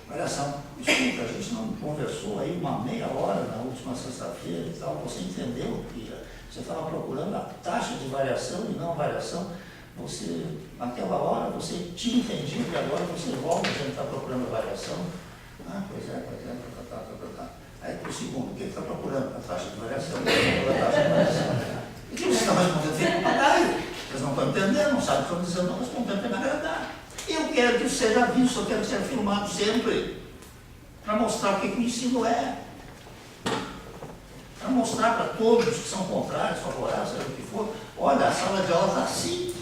Speaker 1: variação. Desculpa, a gente não conversou aí uma meia hora na última sexta-feira e tal. Você entendeu que você estava procurando a taxa de variação e não a variação. Você, naquela hora, você tinha entendido e agora você volta dizendo que está procurando a variação. Pois é. Aí, para o segundo, o que ele está procurando? A taxa de variação. A taxa de variação. E que vocês estão respondendo feito papagaio. Vocês não estão entendendo, não sabem o que estão dizendo, não respondendo para me agradar. Eu quero que seja visto, eu quero que seja filmado sempre. Para mostrar o que o ensino é. Para mostrar para todos que são contrários, favoráveis, seja o que for, olha, a sala de aula está assim.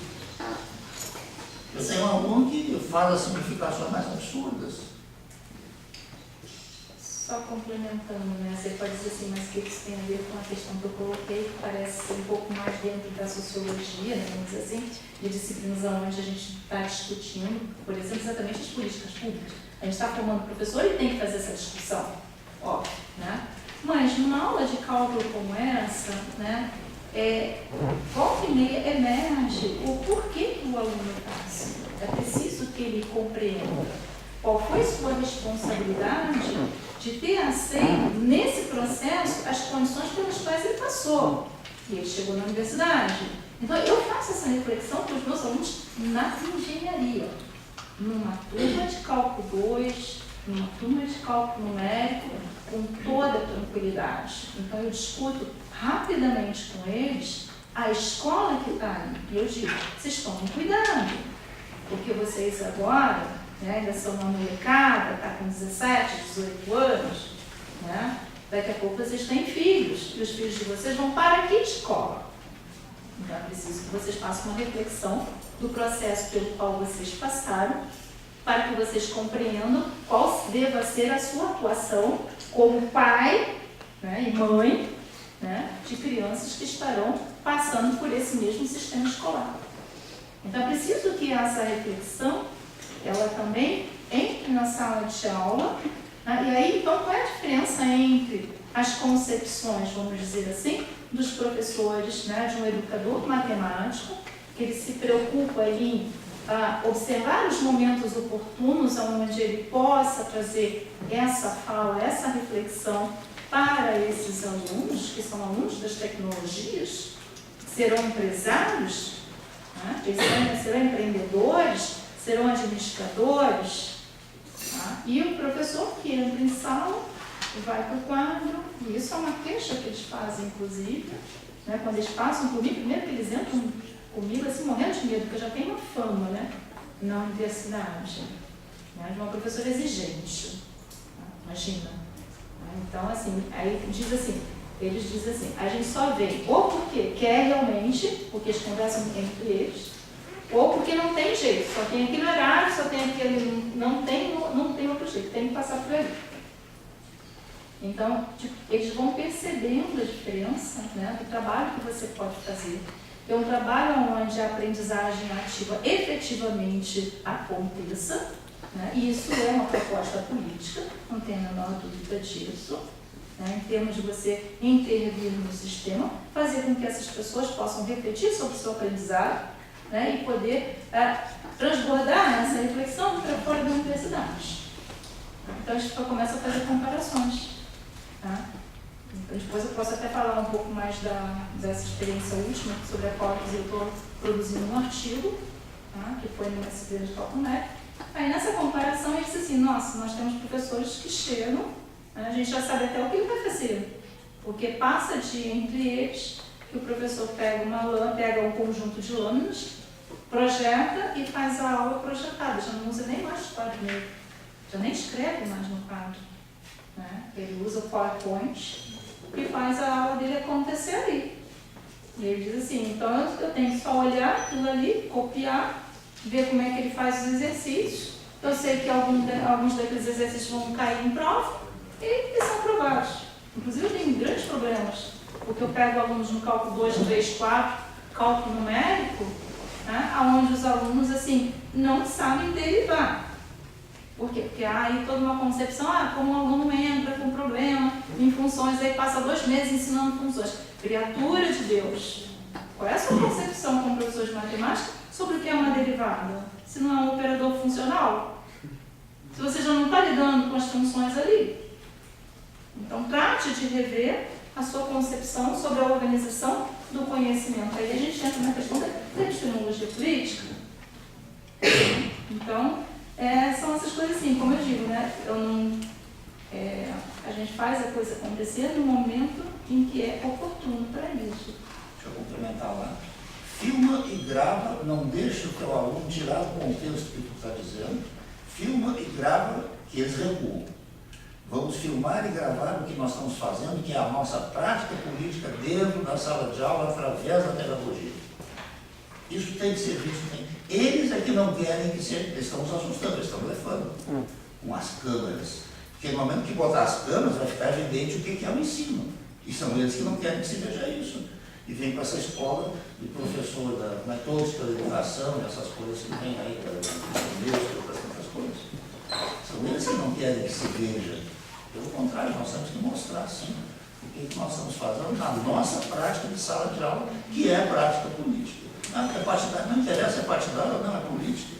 Speaker 1: Eu tenho um aluno que faz as simplificações mais absurdas.
Speaker 2: Só complementando, né? Você pode dizer assim, mas o que isso tem a ver com a questão que eu coloquei, que parece ser um pouco mais dentro da sociologia, né? Vamos dizer assim, de disciplinas onde a gente está discutindo, por exemplo, exatamente as políticas públicas. A gente está formando professor e tem que fazer essa discussão, óbvio, né? Mas numa aula de cálculo como essa, né? Volta e meia emerge o porquê que o aluno está assim. É preciso que ele compreenda qual foi sua responsabilidade de ter aceito, nesse processo, as condições pelas quais ele passou. E ele chegou na universidade. Então, eu faço essa reflexão com os meus alunos na engenharia. Numa turma de cálculo 2, numa turma de cálculo numérico, com toda a tranquilidade. Então, eu discuto rapidamente com eles a escola que está ali. E eu digo, vocês tomem cuidado, porque vocês agora... ainda são uma molecada, está com 17, 18 anos, né? Daqui a pouco vocês têm filhos, e os filhos de vocês vão para que escola? Então é preciso que vocês façam uma reflexão do processo pelo qual vocês passaram, para que vocês compreendam qual deva ser a sua atuação como pai, né, e mãe, né, de crianças que estarão passando por esse mesmo sistema escolar. Então é preciso que essa reflexão ela também entre na sala de aula, né? E aí, então, qual é a diferença entre as concepções, vamos dizer assim, dos professores, né, de um educador matemático, que ele se preocupa em observar os momentos oportunos onde ele possa trazer essa fala, essa reflexão para esses alunos, que são alunos das tecnologias, que serão empresários, né, que serão empreendedores, serão administradores, tá? E o professor que entra em sala vai para o quadro, e isso é uma queixa que eles fazem, inclusive, né? Quando eles passam por mim, primeiro que eles entram comigo assim, morrendo de medo, porque eu já tenho uma fama, né, na universidade, né, de uma professora exigente, tá? Imagina. Então, assim, aí diz assim, eles dizem assim, a gente só vem ou porque quer realmente, porque eles conversam entre eles, Ou porque não tem jeito, só tem aquele horário, só tem aquele. Não tem outro jeito, tem que passar por ali. Então, tipo, eles vão percebendo a diferença, né, do trabalho que você pode fazer. É um trabalho onde a aprendizagem ativa efetivamente aconteça, né, e isso é uma proposta política, não tem a menor dúvida disso, né, em termos de você intervir no sistema, fazer com que essas pessoas possam refletir sobre o seu aprendizado, né, e poder transbordar essa reflexão para fora da universidade. Então a gente começa a fazer comparações. Tá? Então, depois eu posso até falar um pouco mais dessa experiência última, sobre a qual eu estou produzindo um artigo, tá? Que foi no SB de Cálculo Numérico. Aí nessa comparação ele disse assim, nossa, nós temos professores que chegam, né? A gente já sabe até o que ele vai fazer, porque passa dia entre eles, que o professor pega um conjunto de lâminas, projeta e faz a aula projetada, já não usa nem mais o quadro negro, já nem escreve mais no quadro. Né? Ele usa o PowerPoint e faz a aula dele acontecer ali. E ele diz assim, então eu tenho que só olhar aquilo ali, copiar, ver como é que ele faz os exercícios. Eu sei que alguns daqueles exercícios vão cair em prova e são aprovados. Inclusive eu tenho grandes problemas, porque eu pego alunos no cálculo 2, 3, 4, cálculo numérico, né? Onde os alunos assim, não sabem derivar. Por quê? Porque há aí toda uma concepção, como o aluno entra com problema em funções, aí passa 2 meses ensinando funções. Criatura de Deus, qual é a sua concepção como professor de matemática sobre o que é uma derivada? Se não é um operador funcional? Se você já não está lidando com as funções ali? Então trate de rever a sua concepção sobre a organização do conhecimento. Aí a gente entra na questão da epistemologia política. Então, são essas coisas assim, como eu digo, né? A gente faz a coisa acontecer no momento em que é oportuno para isso.
Speaker 1: Deixa eu complementar lá. Filma e grava, não deixa o teu aluno tirar do contexto que tu está dizendo. Filma e grava que eles recuam. Vamos filmar e gravar o que nós estamos fazendo, que é a nossa prática política dentro da sala de aula, através da pedagogia. Isso tem que ser visto. Eles é que não querem que seja, eles estão nos assustando, eles estão levando com as câmeras. Porque no momento que botar as câmeras, vai ficar evidente o que é o ensino. E são eles que não querem que se veja isso. E vem para essa escola de professor da metódica da educação, essas coisas que vem aí, da outras tantas coisas. São eles que não querem que se veja. Pelo contrário, nós temos que mostrar, sim, o que nós estamos fazendo na nossa prática de sala de aula, que é a prática política. Não interessa se é partidário ou não, é política.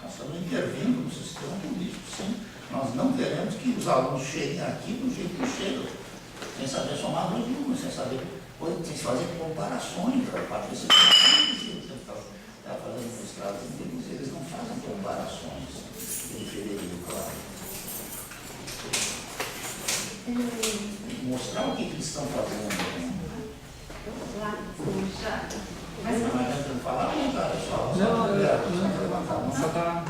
Speaker 1: Nós estamos intervindo no sistema político, sim. Nós não queremos que os alunos cheguem aqui do jeito que chegam, sem saber somar 2 números, sem saber, sem fazer comparações. A Patrícia está fazendo mestrado, eles não fazem comparações em período, claro. Mostrar o que eles estão fazendo. Mas não adianta falar, não, cara, só levantar, não só está.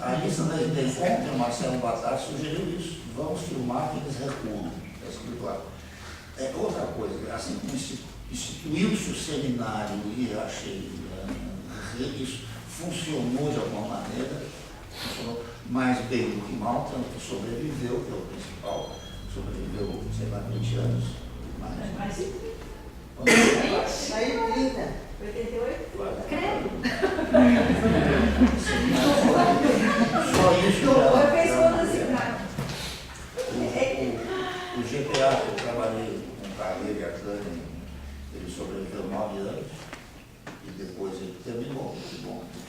Speaker 1: A lista da encontro, o Marcelo Batata sugeriu isso. Vamos filmar que eles recuam. Está escrito lá. Outra coisa, assim como instituiu-se o seminário e achei isso funcionou de alguma maneira, funcionou mais bem do que mal, tanto que sobreviveu, que é o principal, sobreviveu, sei lá, 20 anos.
Speaker 2: Mais
Speaker 4: 30, 88?
Speaker 2: Credo.
Speaker 1: Só isso.
Speaker 4: Eu fiz todas as
Speaker 1: O GPA, que eu trabalhei com o Carleiro e a Tânia, ele sobreviveu 9 anos e depois ele terminou.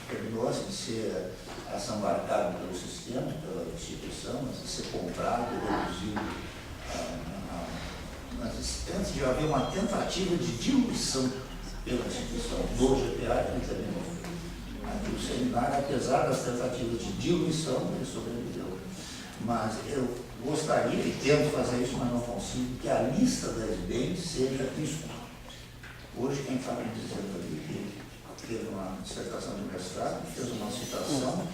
Speaker 1: Terminou assim de ser assambarcado pelo sistema, pela instituição, mas de ser comprado, reduzido. Antes de haver uma tentativa de diluição pela instituição do GPA, ele terminou. Aqui o seminário, apesar das tentativas de diluição, ele sobreviveu. Mas eu gostaria, e tento fazer isso, mas não consigo, que a lista das bens seja isso. Hoje, quem está me dizendo ali que teve uma dissertação de mestrado, fez uma citação.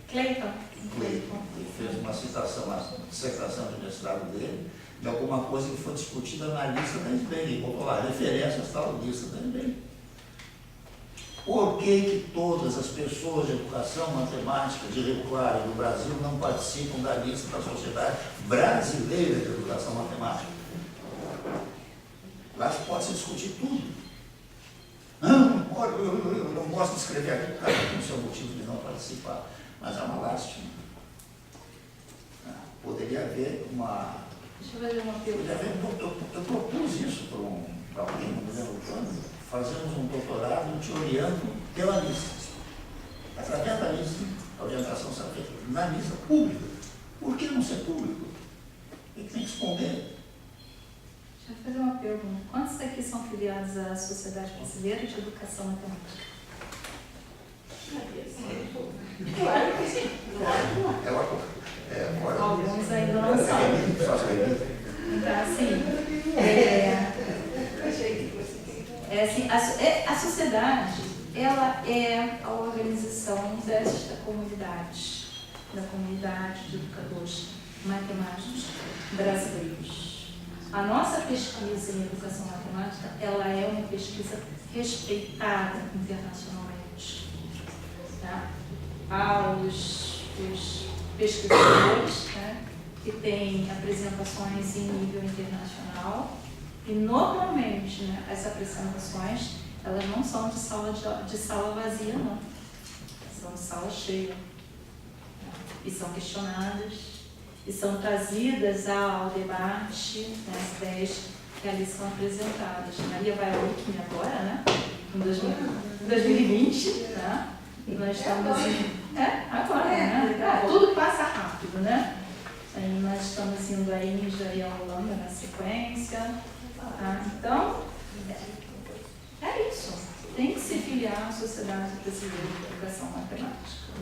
Speaker 2: Cleiton.
Speaker 1: Ele fez uma citação na dissertação de mestrado dele, de alguma coisa que foi discutida na lista da SBEM, e botou lá, referências tal lista da SBEM. Por que todas as pessoas de educação matemática de Rio Claro do Brasil não participam da lista da Sociedade Brasileira de Educação Matemática? Lá pode-se discutir tudo. Eu não gosto de escrever aqui, cada um tem o seu motivo de não participar, mas é uma lástima. Poderia haver uma...
Speaker 2: Deixa eu fazer uma pergunta.
Speaker 1: Eu propus isso para alguém, não me lembro quando, fazemos um doutorado te orientando pela lista. Através da lista, a orientação será feita na lista pública. Por que não ser público? Ele tem que responder.
Speaker 2: Deixa eu fazer uma pergunta. Quantos aqui são filiados à Sociedade Brasileira de Educação Matemática?
Speaker 4: Claro que sim.
Speaker 2: Alguns ainda não sabem. Então, assim, a sociedade, ela é a organização desta comunidade, da comunidade de educadores matemáticos brasileiros. A nossa pesquisa em educação matemática, ela é uma pesquisa respeitada internacionalmente. Tá? Há os pesquisadores, né, que têm apresentações em nível internacional e normalmente, né, as apresentações elas não são de sala vazia, não, são de sala cheia, né, e são questionadas e são trazidas ao debate, né, as ideias que ali são apresentadas. Maria vai ao ICME agora, né, em 2020, né, e nós estamos agora, né? Tudo passa rápido, né? E nós estamos indo aí em Índia e a Holanda na sequência. Tá? Então, é isso. Tem que se filiar à Sociedade Brasileira de Educação Matemática.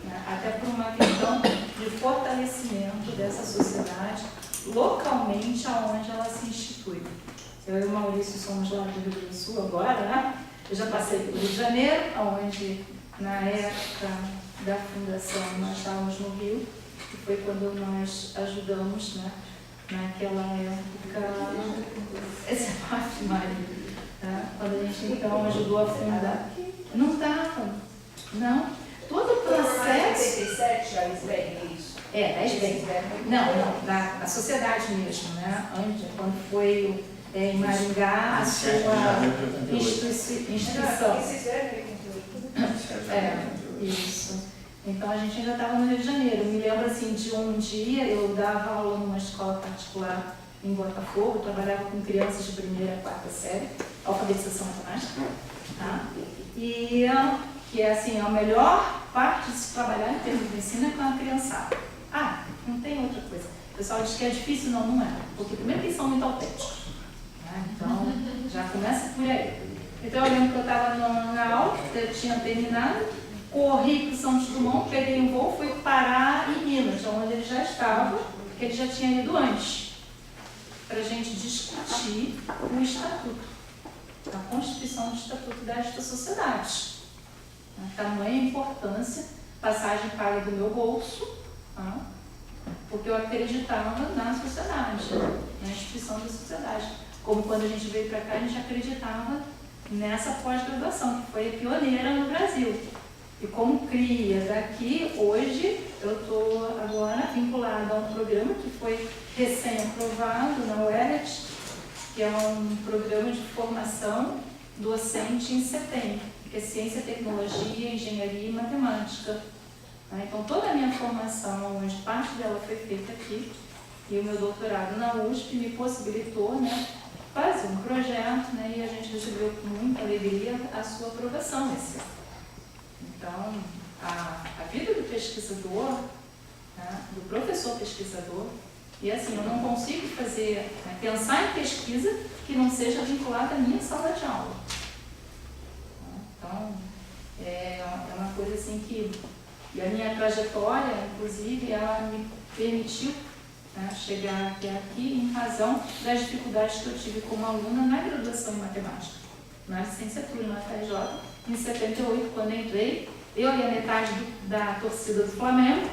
Speaker 2: Né? Até por uma questão de fortalecimento dessa sociedade localmente aonde ela se institui. Eu e o Maurício somos lá do Rio Grande do Sul agora, né? Eu já passei pelo Rio de Janeiro, onde na época da fundação nós estávamos no Rio, e foi quando nós ajudamos, né, naquela época, essa parte, Maria, tá? Quando a gente então ajudou a fundar. Não estava, não. Todo o processo.
Speaker 4: 87 já é isso?
Speaker 2: Da SBEM. Não, da sociedade mesmo, né? Quando foi em Maringá a sua instituição. Isso. Então a gente ainda estava no Rio de Janeiro. Eu me lembro assim de um dia, eu dava aula numa escola particular em Botafogo, trabalhava com crianças de 1ª a 4ª série, alfabetização matemática, tá? E que é assim, a melhor parte de se trabalhar em termos de ensino é com a criançada. Não tem outra coisa. O pessoal diz que é difícil, não é. Porque primeiro que eles são muito autênticos, né? Então já começa por aí. Então eu lembro que eu estava na aula, eu tinha terminado, corri para o Santos Dumont, peguei um voo, fui parar em Minas, onde ele já estava, porque ele já tinha ido antes, para a gente discutir o estatuto, a constituição do estatuto desta sociedade. A tamanha importância, passagem paga do meu bolso, porque eu acreditava na sociedade, na instituição da sociedade. Como quando a gente veio para cá, a gente acreditava nessa pós-graduação, que foi a pioneira no Brasil. E como cria daqui, hoje eu estou agora vinculada a um programa que foi recém-aprovado na UERJ, que é um programa de formação docente em CETEM, que é Ciência, Tecnologia, Engenharia e Matemática. Então toda a minha formação, onde parte dela foi feita aqui, e o meu doutorado na USP me possibilitou, né, fazer um projeto, né, e a gente recebeu com muita alegria a sua aprovação esse ano. Então, a vida do pesquisador, né, do professor pesquisador, e assim, eu não consigo fazer, né, pensar em pesquisa que não seja vinculada à minha sala de aula. Então, é uma coisa assim que, e a minha trajetória, inclusive, ela me permitiu, né, chegar até aqui em razão das dificuldades que eu tive como aluna na graduação em matemática, na licenciatura, na FRJ, em 78, quando entrei, eu e a metade da torcida do Flamengo,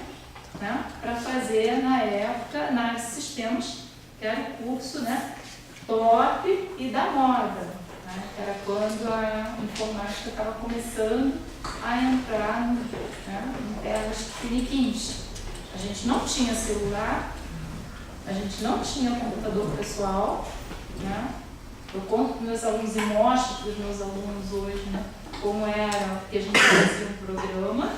Speaker 2: né, para fazer, na época, análise de sistemas, que era o curso, né, top e da moda, né, que era quando a informática estava começando a entrar, né, em telas piniquins. A gente não tinha celular, a gente não tinha computador pessoal, né? Eu conto para os meus alunos e mostro para os meus alunos hoje, né, como era, porque a gente fazia um programa,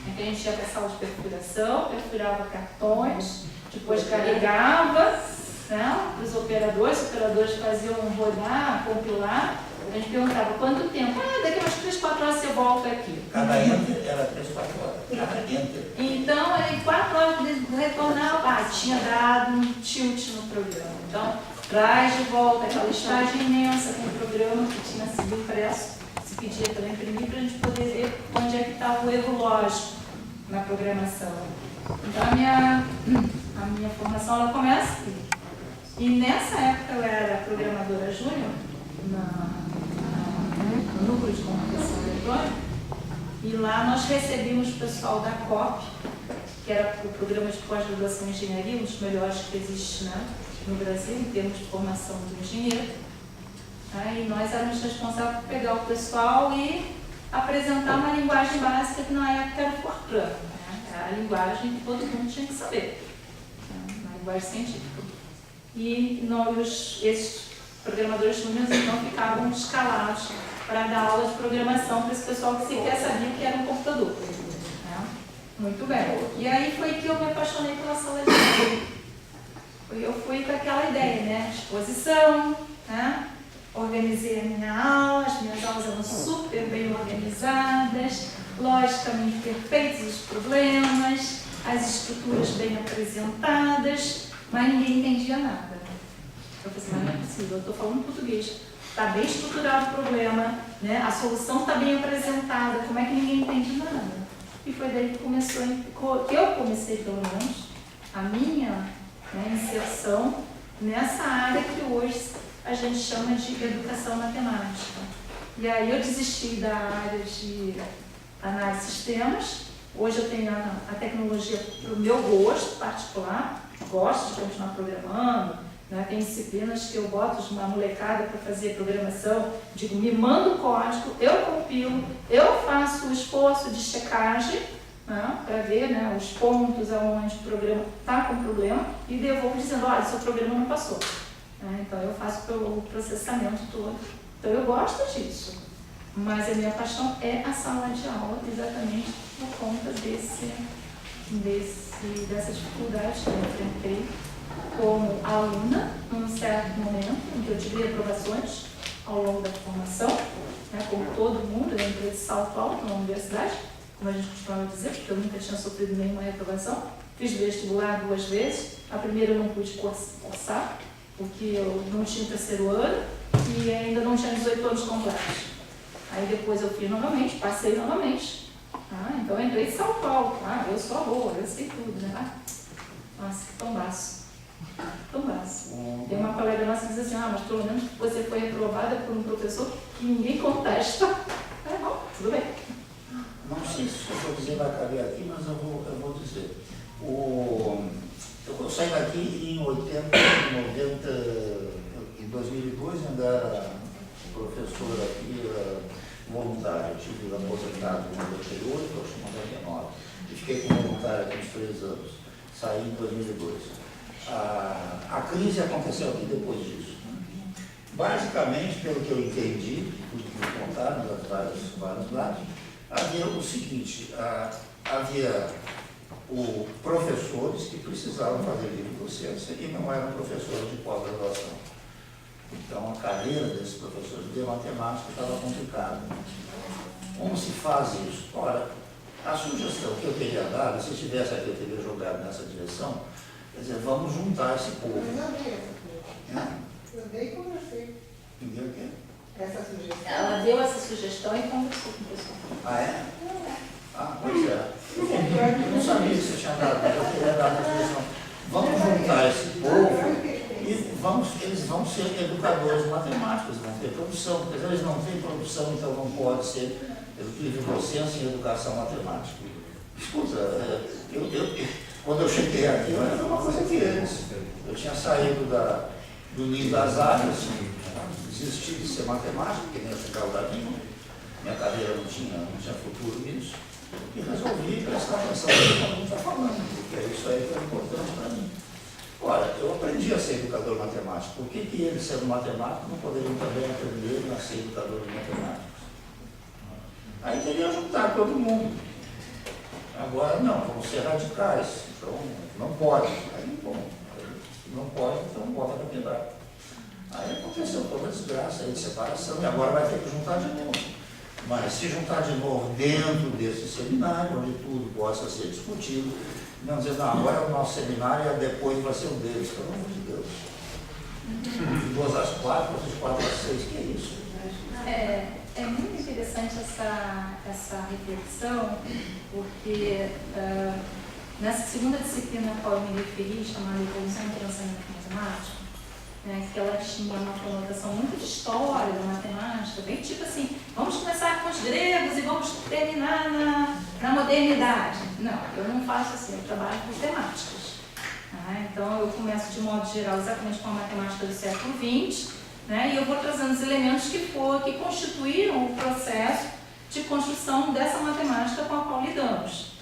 Speaker 2: em que a gente ia para a sala de perfuração, perfurava cartões, depois carregava, né, para os operadores faziam rodar, compilar. A gente perguntava quanto tempo? Daqui a umas 3, 4 horas você volta aqui.
Speaker 1: Cada enter era 3, 4 horas. Cada enter.
Speaker 2: Então, em 4 horas de retornar, tinha dado um tilt no programa. Então, traz de volta aquela listagem imensa com o programa que tinha sido impresso, se pedia para imprimir para a gente poder ver onde é que estava o erro lógico na programação. Então, a minha formação ela começa aqui. E nessa época eu era programadora júnior no núcleo de computação eletrônica, e lá nós recebíamos o pessoal da COP, que era o programa de pós-graduação em engenharia, um dos melhores que existe, né, no Brasil, em termos de formação do engenheiro. E nós éramos responsáveis por pegar o pessoal e apresentar uma linguagem básica que na época era o Fortran, né? Era a linguagem que todo mundo tinha que saber, né? Uma linguagem científica. E esses programadores júniores então ficavam escalados para dar aula de programação para esse pessoal que sequer sabia o que era um computador. Né? Muito bem. E aí foi que eu me apaixonei pela sala de aula. Eu fui com aquela ideia, né? Exposição, né? Organizei a minha aula, as minhas aulas eram super bem organizadas, logicamente perfeitos os problemas, as estruturas bem apresentadas, mas ninguém entendia nada. Eu falei assim, mas não é possível, eu estou falando português, está bem estruturado o problema, né? A solução está bem apresentada, como é que ninguém entende nada? E foi daí que eu comecei, pelo menos, a minha, né, inserção nessa área que hoje a gente chama de educação matemática. E aí eu desisti da área de análise de sistemas. Hoje eu tenho a tecnologia para o meu gosto particular, gosto de continuar programando, né? Tem disciplinas que eu boto uma molecada para fazer programação, digo, me manda o código, eu compilo, eu faço o esforço de checagem, né, para ver, né, os pontos aonde o programa está com problema e devolvo dizendo, olha, seu programa não passou. Então eu faço o processamento todo. Então eu gosto disso. Mas a minha paixão é a sala de aula, exatamente por conta dessa dificuldade que eu enfrentei como aluna, num certo momento, em que eu tive reprovações ao longo da formação, né, como todo mundo, eu entrei de salto alto na universidade, como a gente costumava dizer, porque eu nunca tinha sofrido nenhuma reprovação. Fiz vestibular 2 vezes, a primeira eu não pude cursar, porque eu não tinha o 3º ano e ainda não tinha 18 anos completos. Aí depois eu fiz novamente, passei novamente. Então eu entrei de São Paulo. Eu sou boa, eu sei tudo, né? Nossa, que tombaço. Tombaço. Tem uma colega nossa que diz assim, mas pelo menos você foi reprovada por um professor que ninguém contesta. Bom, tudo bem.
Speaker 1: Não sei se eu vou dizer vai caber aqui, mas eu vou dizer. Eu saí daqui em 2002, ainda era professor aqui, voluntário. Eu tive aposentado em 98, eu acho que 99. E fiquei como voluntário aqui uns 3 anos. Saí em 2002. A crise aconteceu aqui depois disso. Basicamente, pelo que eu entendi, tudo que me contaram, das vários lados, havia o seguinte, havia professores que precisavam fazer livre docência e não eram professores de pós-graduação. Então, a carreira desses professores de matemática estava complicada. Como se faz isso? Ora, a sugestão que eu teria dado, se estivesse aqui, eu teria jogado nessa direção, quer dizer, vamos juntar esse povo.
Speaker 3: Eu dei e conversei.
Speaker 1: Entendeu o quê?
Speaker 3: Essa sugestão.
Speaker 2: Ela deu essa sugestão e conversou com o pessoal.
Speaker 1: É? Pois é. Eu não sabia que você tinha dado, mas eu queria dar a sugestão. Vamos juntar esse povo e eles vão ser educadores matemáticos, vão ter produção, porque eles não têm produção, então não pode ser livre docência em educação matemática. Escuta, Quando eu cheguei aqui, eu era uma coisa que eles. Eu tinha saído do ninho das áreas, desisti de ser matemático, porque nem eu ficava da minha carreira não tinha futuro nisso, e resolvi prestar atenção no que o aluno está falando, porque isso aí foi importante para mim. Ora, eu aprendi a ser educador matemático. Por que eles, sendo matemáticos, não poderiam também aprender a ser educador de matemáticos? Aí queria juntar todo mundo. Agora não, vamos ser radicais. Então não pode. Aí, bom, não pode, então bota para quebrar. Aí aconteceu toda a desgraça aí de separação, e agora vai ter que juntar de novo. Mas se juntar de novo dentro desse seminário, onde tudo possa ser discutido, não dizer, não, agora é o nosso seminário e depois vai ser o deles, pelo amor de Deus. De 2 às 4, de 4 às 6, que é isso?
Speaker 2: É muito interessante essa reflexão, porque nessa segunda disciplina a qual eu me referi, chamada Evolução do Pensamento Matemático, né, que ela tinha uma conotação muito de história da matemática, bem tipo assim, vamos começar com os gregos e vamos terminar na modernidade. Não, eu não faço assim, eu trabalho com temáticas. Tá? Então eu começo de modo geral exatamente com a matemática do século XX, né, e eu vou trazendo os elementos que constituíram o processo de construção dessa matemática com a qual lidamos.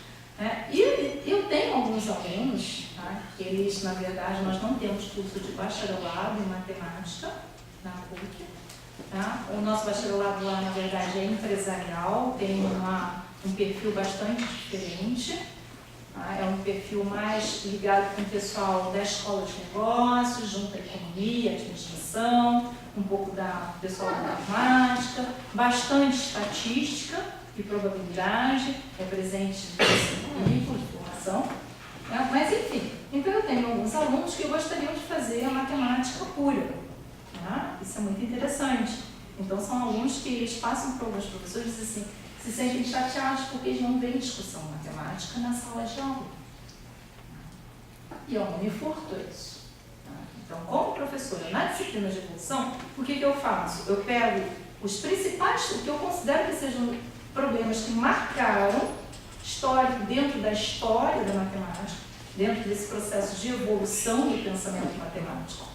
Speaker 2: E eu tenho alguns alunos, tá, que eles, na verdade, nós não temos curso de bacharelado em matemática na PUC. Tá? O nosso bacharelado lá, na verdade, é empresarial, tem um perfil bastante diferente. Tá? É um perfil mais ligado com o pessoal da escola de negócios, junto à economia, administração, um pouco do pessoal da matemática, bastante estatística e probabilidade, é presente nesse currículo de formação. Mas, enfim, então eu tenho alguns alunos que gostariam de fazer a matemática pura. Tá? Isso é muito interessante. Então, são alunos que eles passam para alguns professores e dizem assim, se sentem chateados porque eles não veem discussão matemática na sala de aula. E eu não me furto isso. Tá? Então, como professora na disciplina de evolução, o que eu faço? Eu pego os principais, o que eu considero que sejam problemas que marcaram histórico dentro da história da matemática, dentro desse processo de evolução do pensamento matemático,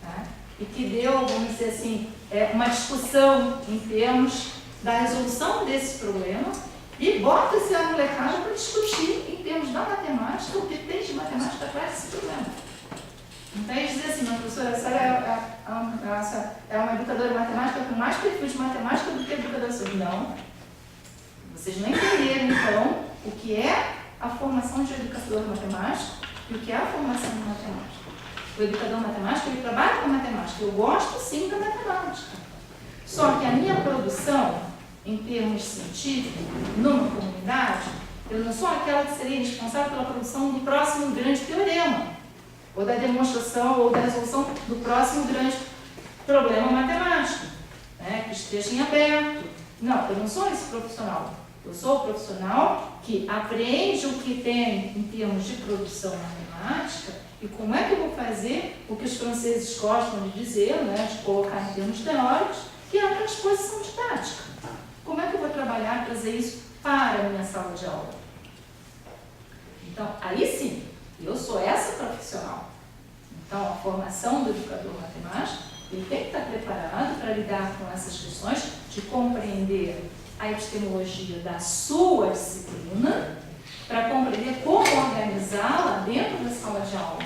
Speaker 2: tá? E que deu, vamos dizer assim, uma discussão em termos da resolução desse problema e bota essa molecada para discutir em termos da matemática o que tem de matemática atrás desse problema. Então eles dizem assim, mas professora, a senhora é uma educadora de matemática com mais perfil de matemática do que educadora social. Não. Vocês não entenderam, então, o que é a formação de educador matemático e o que é a formação de matemática. O educador matemático, ele trabalha com matemática. Eu gosto, sim, da matemática. Só que a minha produção, em termos científicos, numa comunidade, eu não sou aquela que seria responsável pela produção do próximo grande teorema, ou da demonstração, ou da resolução do próximo grande problema matemático, né, que esteja em aberto. Não, eu não sou esse profissional. Eu sou o profissional que apreende o que tem em termos de produção matemática e como é que eu vou fazer o que os franceses gostam de dizer, né, de colocar em termos teóricos, que é a transposição didática. Como é que eu vou trabalhar, trazer isso para a minha sala de aula? Então, aí sim, eu sou essa profissional. Então, a formação do educador matemático, ele tem que estar preparado para lidar com essas questões de compreender a epistemologia da sua disciplina, para compreender como organizá-la dentro da sala de aula.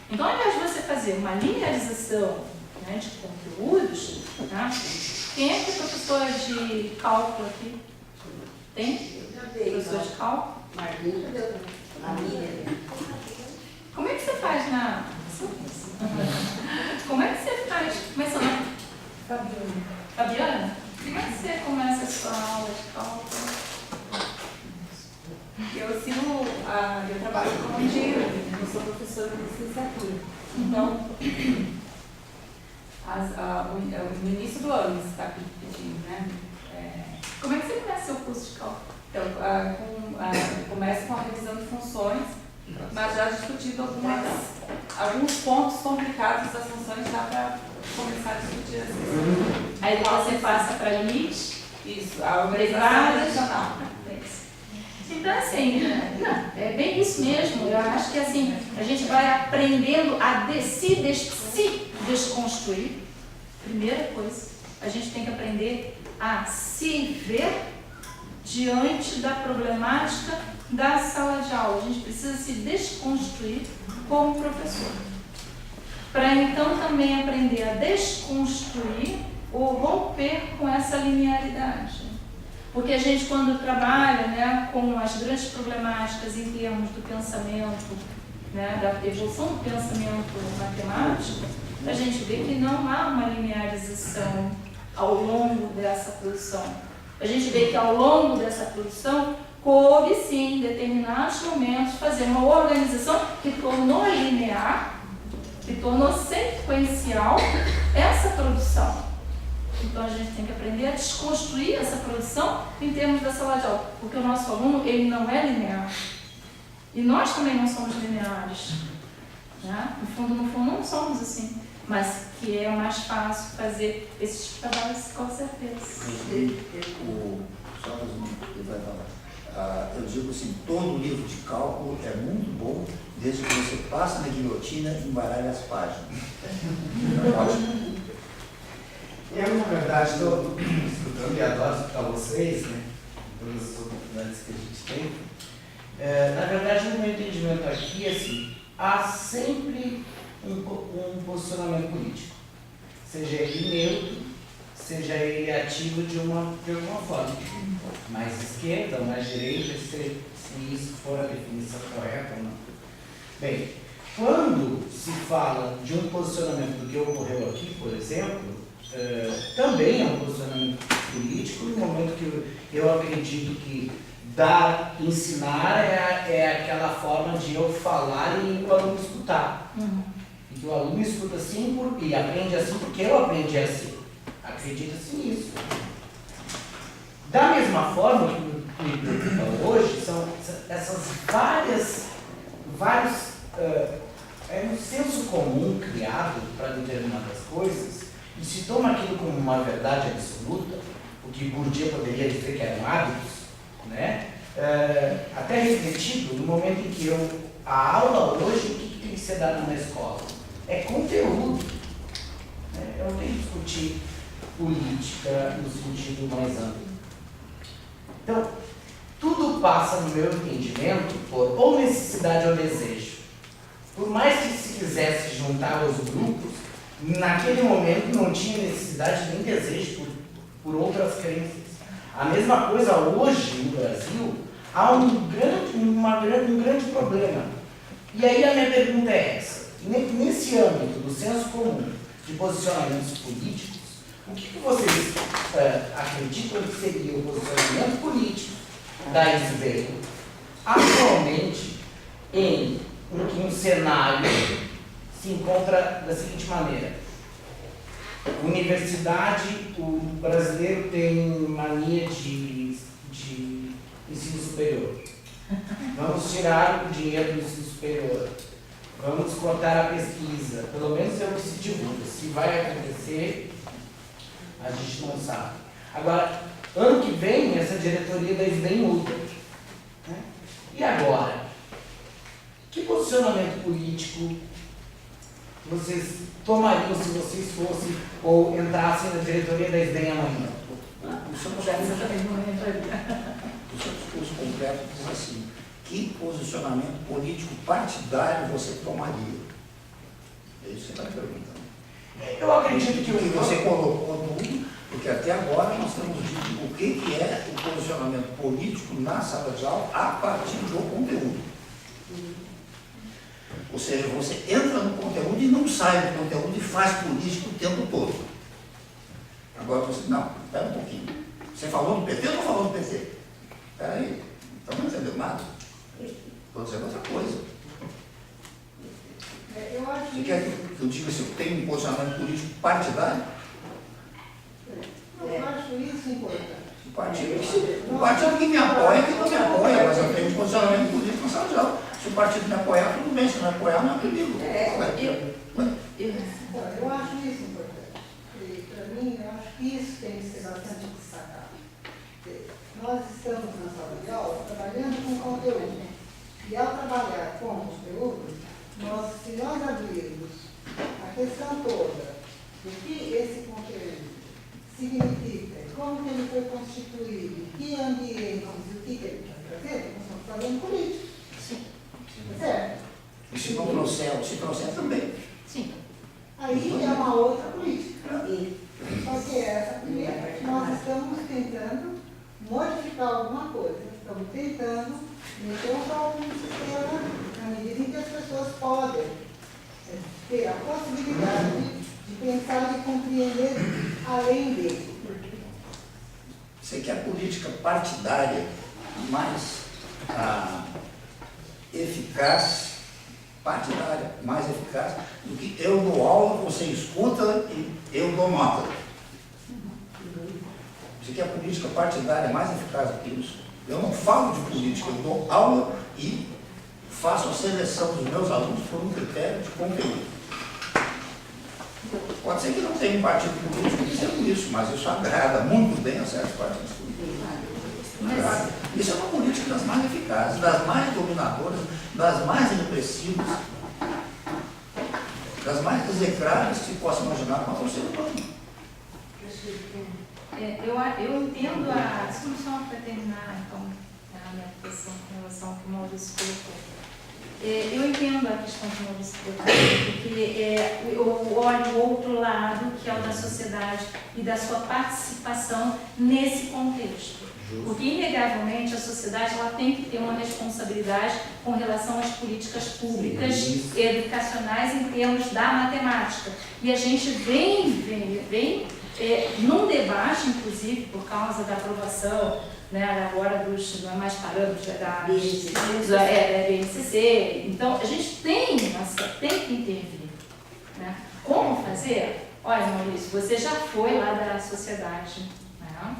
Speaker 2: Então, ao invés de você fazer uma linearização, né, de conteúdos, tá? Quem é que é professora de cálculo aqui? Tem? Professora de cálculo?
Speaker 4: Marlinha,
Speaker 2: Como é que você faz na... Como é que você faz? Como é seu nome? Fabiana? Como é que você começa a sua aula de cálculo?
Speaker 6: Eu trabalho como engenheiro, eu sou professora de licenciatura. Então, no início do ano você está pedindo, né?
Speaker 2: Como é que você começa seu curso de cálculo?
Speaker 6: Então, começa com a revisão de funções, mas já discutindo alguns pontos complicados das funções, dá para começar a discutir assim.
Speaker 2: Aí você passa para limite?
Speaker 6: Isso, a organização tradicional.
Speaker 2: Então, assim, não, é bem isso mesmo. Eu acho que assim, a gente vai aprendendo a se desconstruir. Primeira coisa, a gente tem que aprender a se ver diante da problemática da sala de aula. A gente precisa se desconstruir como professor. Para então também aprender a desconstruir ou romper com essa linearidade. Porque a gente, quando trabalha, né, com as grandes problemáticas em termos do pensamento, né, da evolução do pensamento matemático, a gente vê que não há uma linearização ao longo dessa produção. A gente vê que ao longo dessa produção, coube sim, em determinados momentos, fazer uma organização que tornou linear, que tornou sequencial essa produção. Então a gente tem que aprender a desconstruir essa produção em termos da sala de aula, porque o nosso aluno, ele não é linear. E nós também não somos lineares. Né? No fundo, não somos assim. Mas que é mais fácil fazer esses trabalhos, com certeza.
Speaker 1: Só mais ele vai falar. Eu digo assim, todo livro de cálculo é muito bom, desde que você passa na guilhotina e embaralha as páginas. Ótimo.
Speaker 7: Eu, na verdade, estou escutando e adoro escutar vocês, né? Todas as oportunidades que a gente tem. Na verdade, no meu entendimento aqui, assim, há sempre um posicionamento político. Seja ele neutro, seja ele ativo de alguma forma. Mais esquerda, mais direita, se isso for a definição correta ou não. Bem, quando se fala de um posicionamento do que ocorreu aqui, por exemplo, também é um posicionamento político, no momento que eu acredito que ensinar é aquela forma de eu falar e o aluno escutar. E que o aluno escuta assim e aprende assim porque eu aprendi assim. Acredita-se nisso. Da mesma forma que me preocupa hoje, são essas vários um senso comum criado para determinadas coisas, e se toma aquilo como uma verdade absoluta, o que Bourdieu poderia dizer que eram hábitos, né? Até refletido no momento em que a aula hoje, o que tem que ser dado na escola? É conteúdo. Né? Eu não tenho que discutir política no sentido mais amplo. Então, tudo passa, no meu entendimento, por ou necessidade ou desejo. Por mais que se quisesse juntar os grupos, naquele momento não tinha necessidade nem desejo por outras crenças. A mesma coisa hoje no Brasil, há um grande problema. E aí a minha pergunta é essa. Nesse âmbito do senso comum de posicionamentos políticos, o que vocês acreditam que seria o posicionamento político da SBEM atualmente em um cenário se encontra da seguinte maneira? Universidade, o brasileiro tem mania de ensino superior. Vamos tirar o dinheiro do ensino superior. Vamos cortar a pesquisa. Pelo menos é o que se divulga. Se vai acontecer, a gente não sabe. Agora, ano que vem, essa diretoria da SBEM muda. Né? E agora? Que posicionamento político vocês tomariam se vocês fossem ou entrassem na diretoria da SBEM amanhã?
Speaker 1: O seu discurso completo diz assim: que posicionamento político partidário você tomaria? É isso que você está perguntando.
Speaker 7: Eu acredito que
Speaker 1: você colocou tudo, porque até agora nós temos dito o que é o posicionamento político na sala de aula a partir do conteúdo. Ou seja, você entra no conteúdo e não sai do conteúdo e faz política o tempo todo. Agora você, não, espera um pouquinho. Você falou do PT ou não falou do PT? Espera aí, então não entendeu nada. Estou dizendo outra coisa.
Speaker 3: Eu acho
Speaker 1: Você quer que eu diga se eu tenho um posicionamento político partidário?
Speaker 3: Eu acho isso importante.
Speaker 1: O partido que me apoia, que não me apoia, mas eu tenho um posicionamento político na sala de aula. Se o partido me apoiar, tudo bem. Se não me apoiar, não é comigo.
Speaker 3: Eu acho isso importante. Para mim, eu acho que isso tem que ser bastante destacado. nós estamos na sala de aula trabalhando com conteúdo. E ao trabalhar com conteúdo, se nós abrirmos a questão toda do que esse conteúdo significa, como que ele foi constituído, que ambientes, o que ele está trazendo, nós estamos fazendo política.
Speaker 2: Sim.
Speaker 3: Tá certo?
Speaker 1: E se não trouxer, se trouxer também.
Speaker 2: Sim.
Speaker 3: Aí é uma outra política.
Speaker 4: E
Speaker 3: Só que essa primeira, nós estamos tentando modificar alguma coisa. Estamos tentando meter um palco no sistema na medida em que as pessoas podem ter a possibilidade de pensar e compreender além dele.
Speaker 1: Você quer política partidária mais eficaz, partidária mais eficaz, do que eu dou aula, você escuta e eu dou nota. Você quer política partidária mais eficaz do que isso? Eu não falo de política, eu dou aula e faço a seleção dos meus alunos por um critério de conteúdo. Pode ser que não tenha um partido político dizendo isso, mas isso agrada muito bem a certos partidos políticos. Agrada. Isso é uma política das mais eficazes, das mais dominadoras, das mais repressivas, das mais execráveis que se possa imaginar contra o ser humano.
Speaker 2: Eu entendo só para terminar, então, a minha questão com relação ao que o Maurício colocou. Eu entendo a questão que o Maurício colocou, porque eu olho o outro lado, que é o da sociedade e da sua participação nesse contexto. Porque, inegavelmente, a sociedade ela tem que ter uma responsabilidade com relação às políticas públicas e educacionais em termos da matemática. E a gente vem num debate, inclusive, por causa da aprovação, né, agora dos não é mais parâmetros da BNCC. Então, a gente tem que intervir. Né? Como fazer? Olha, Maurício, você já foi lá da sociedade, né?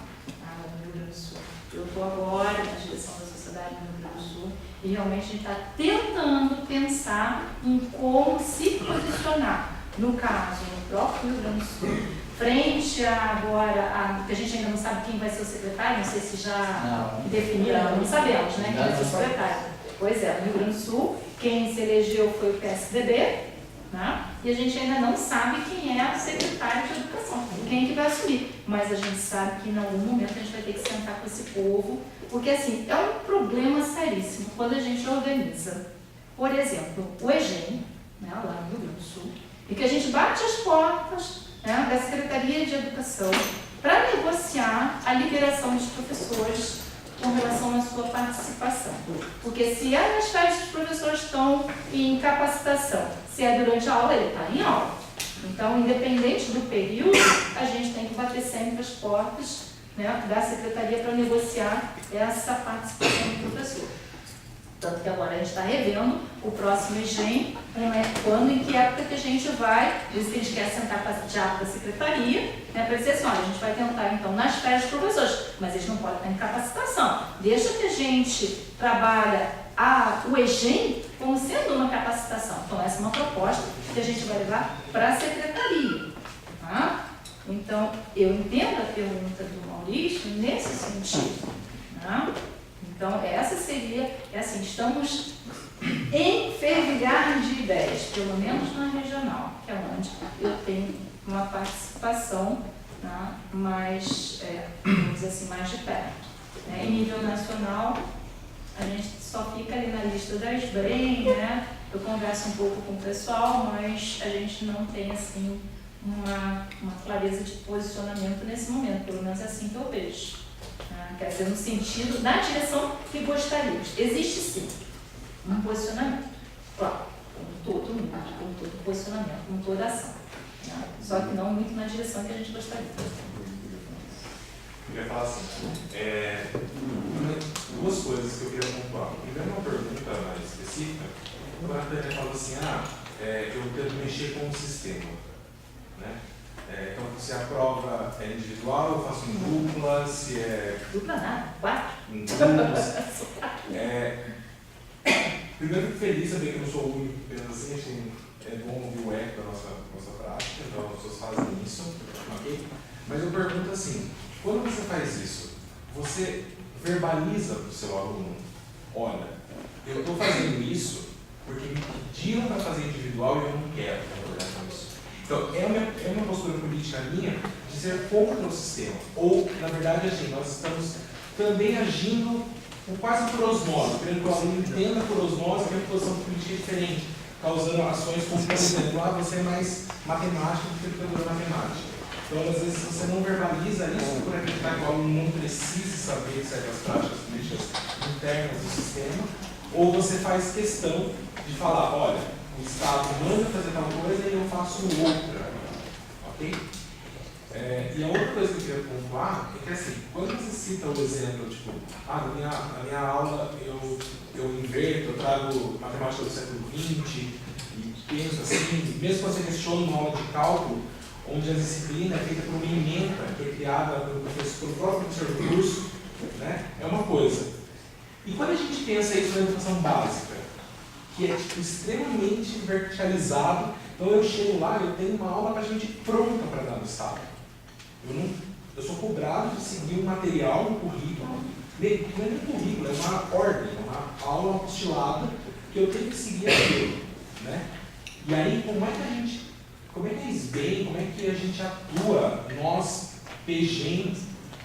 Speaker 2: No Rio Grande do Sul. Eu estou agora na direção da sociedade no Rio Grande do Sul e realmente a gente está tentando pensar em como se posicionar, no caso, no próprio Rio Grande do Sul, frente agora, que a gente ainda não sabe quem vai ser o secretário, não sei se já definiram, não sabemos, né, quem vai ser o secretário. Pois é, no Rio Grande do Sul, quem se elegeu foi o PSDB, né? E a gente ainda não sabe quem é o secretário de educação, quem que vai assumir. Mas a gente sabe que em algum momento a gente vai ter que sentar com esse povo, porque assim, é um problema seríssimo quando a gente organiza, por exemplo, o EGEM, né, lá no Rio Grande do Sul, e que a gente bate as portas, né, da Secretaria de Educação para negociar a liberação dos professores com relação à sua participação. Porque se as férias dos professores estão em capacitação, se é durante a aula, ele está em aula. Então, independente do período, a gente tem que bater sempre as portas, né, da Secretaria para negociar essa participação do professor. Tanto que agora a gente está revendo o próximo EGEM, quando, em que época que a gente vai, diz que a gente quer sentar já para a secretaria, né, para dizer assim, olha, a gente vai tentar então nas férias dos professores, mas eles não podem estar em capacitação. Deixa que a gente trabalha o EGEM como sendo uma capacitação. Então essa é uma proposta que a gente vai levar para a secretaria. Tá? Então, eu entendo a pergunta do Maurício nesse sentido. Tá? Então, essa seria, assim, estamos em fervilhar de ideias, pelo menos na regional, que é onde eu tenho uma participação, né, mais, vamos dizer assim, mais de perto. Em nível nacional, a gente só fica ali na lista da SBREM, né? Eu converso um pouco com o pessoal, mas a gente não tem, assim, uma clareza de posicionamento nesse momento, pelo menos é assim que eu vejo. Quer dizer, no sentido, na direção que gostaríamos. Existe sim um posicionamento, claro, como todo mundo, como todo posicionamento, como toda ação. Né? Só que não muito na direção que a gente gostaria.
Speaker 8: Eu queria falar assim, duas coisas que eu queria pontuar. Primeiro, uma pergunta mais específica. Quando a Tânia falou assim, eu tento mexer com o sistema, né? Então, se a prova é individual, eu faço em dupla, se é...
Speaker 2: Dupla nada, 4.
Speaker 8: Em duplas. Primeiro, fico feliz de saber que eu não sou o único que pensa assim, é bom ouvir o eco da nossa prática, então as pessoas fazem isso, ok? Mas eu pergunto assim, quando você faz isso, você verbaliza para o seu aluno, olha, eu estou fazendo isso porque me pediram para fazer individual e eu não quero trabalhar com isso. Então, é uma postura política minha de ser contra o sistema. Ou, na verdade, assim, nós estamos também agindo quase por osmose, querendo que o aluno entenda por osmose que a posição política é diferente, causando ações como, por exemplo, você é mais matemático do que educador matemática. Então, às vezes, você não verbaliza isso por acreditar que o aluno não precisa saber certas práticas políticas internas do sistema, ou você faz questão de falar, olha, o Estado manda fazer tal coisa e eu faço outra, ok? E a outra coisa que eu queria pontuar é que, assim, quando você cita o exemplo, tipo, na minha aula eu inverto, eu trago matemática do século XX e penso assim, mesmo quando você questiona uma aula de cálculo, onde a disciplina é feita por uma ementa que é criada pelo próprio professor do curso, né? É uma coisa. E quando a gente pensa isso na educação básica, que é tipo, extremamente verticalizado, então eu chego lá, eu tenho uma aula para a gente pronta para dar no Estado. Eu sou cobrado de seguir um material, um currículo, não é nem currículo, é uma ordem, é uma aula apostilada que eu tenho que seguir aquilo, né? E aí, como é que a SBEM, como é que a gente atua, nós, PGEM,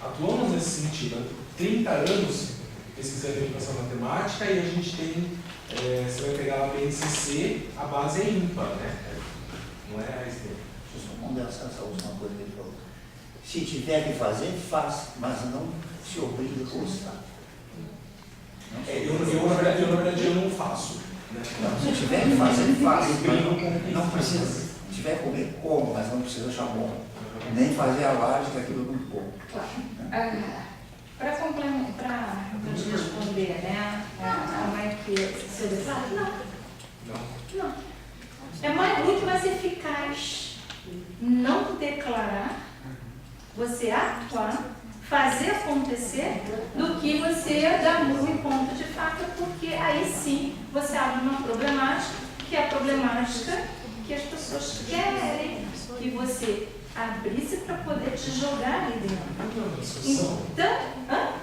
Speaker 8: atuamos nesse sentido, há 30 anos pesquisando educação matemática e a gente tem, você vai pegar a BNCC, a base é ímpar, né? Não é a SBEM.
Speaker 1: Deixa eu só condensar essa última coisa que ele falou. Se tiver que fazer, faz, mas não se obriga a gostar.
Speaker 8: Na verdade, eu não faço. Né?
Speaker 1: Não, se tiver que fazer, faz. Não precisa, se tiver que comer, como, mas não precisa achar bom. Nem fazer a laje, que aquilo é muito bom.
Speaker 2: Para responder, né, a Maria, você declara? Não. É muito mais eficaz não declarar, você atuar, fazer acontecer, do que você dar murro em ponta de faca, porque aí sim você abre uma problemática, que é a problemática que as pessoas querem que você abrisse para poder te jogar ali dentro. Então,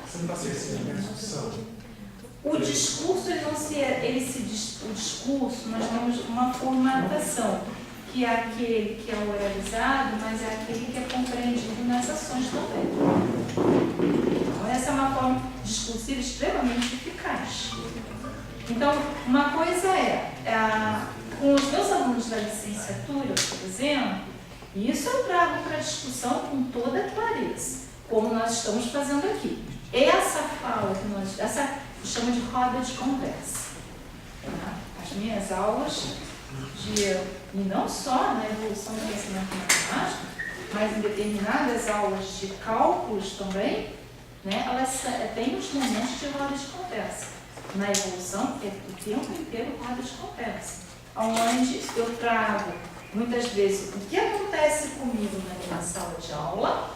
Speaker 8: você não está cercando a discussão.
Speaker 2: O discurso, o discurso, nós temos uma formatação, que é aquele que é oralizado, mas é aquele que é compreendido nas ações também. Então, essa é uma forma discursiva extremamente eficaz. Então, uma coisa com os meus alunos da licenciatura, por exemplo, e isso eu trago para a discussão com toda clareza, como nós estamos fazendo aqui. Essa fala que essa chama de roda de conversa. As minhas aulas, e não só na evolução do conhecimento matemático, mas em determinadas aulas de cálculos também, né, elas têm os momentos de roda de conversa. Na evolução, é o tempo inteiro roda de conversa, onde eu trago muitas vezes o que acontece comigo na minha sala de aula,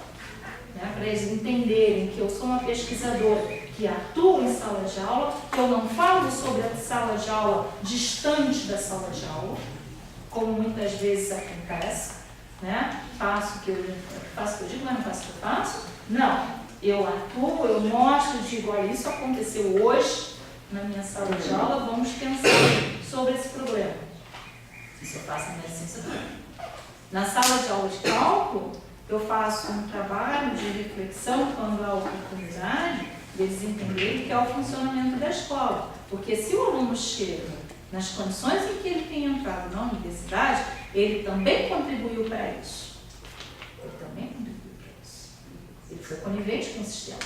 Speaker 2: né, para eles entenderem que eu sou uma pesquisadora que atua em sala de aula, que eu não falo sobre a sala de aula distante da sala de aula, como muitas vezes acontece, né? Faço o que eu digo, mas não faço o que eu faço. Não, eu atuo, eu mostro, digo, olha, isso aconteceu hoje na minha sala de aula, vamos pensar sobre esse problema. Isso eu faço na minha licenciatura. Na sala de aula de cálculo, eu faço um trabalho de reflexão quando há oportunidade deles entenderem que é o funcionamento da escola. Porque se o aluno chega nas condições em que ele tem entrado na universidade, ele também contribuiu para isso. Ele também contribuiu para isso. Ele foi conivente com o sistema.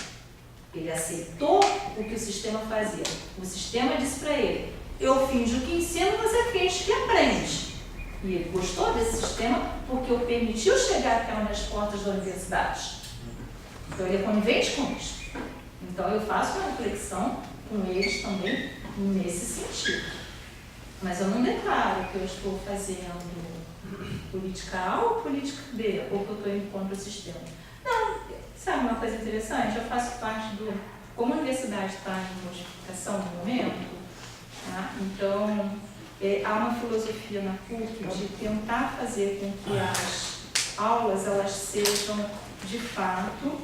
Speaker 2: Ele aceitou o que o sistema fazia. O sistema disse para ele, eu finjo que ensino, você finge que aprende. E ele gostou desse sistema porque o permitiu chegar até nas portas da universidade. Então ele é conivente com isso. Então eu faço uma reflexão com eles também nesse sentido. Mas eu não declaro que eu estou fazendo política A ou política B, ou que eu estou indo contra o sistema. Não, sabe uma coisa interessante? Eu faço parte do... Como a universidade está em modificação no momento, tá? Então há uma filosofia na PUC de tentar fazer com que as aulas elas sejam, de fato,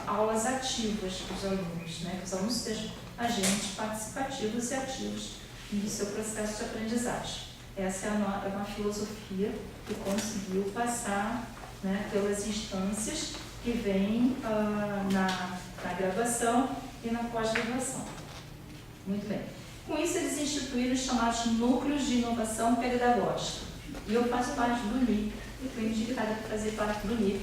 Speaker 2: aulas ativas para os alunos, né? Que os alunos sejam agentes participativos e ativos no seu processo de aprendizagem. Essa é uma filosofia que conseguiu passar, né, pelas instâncias que vêm na graduação e na pós-graduação. Muito bem. Com isso, eles instituíram os chamados núcleos de inovação pedagógica. E eu faço parte do NIP, e fui indicada para fazer parte do NIP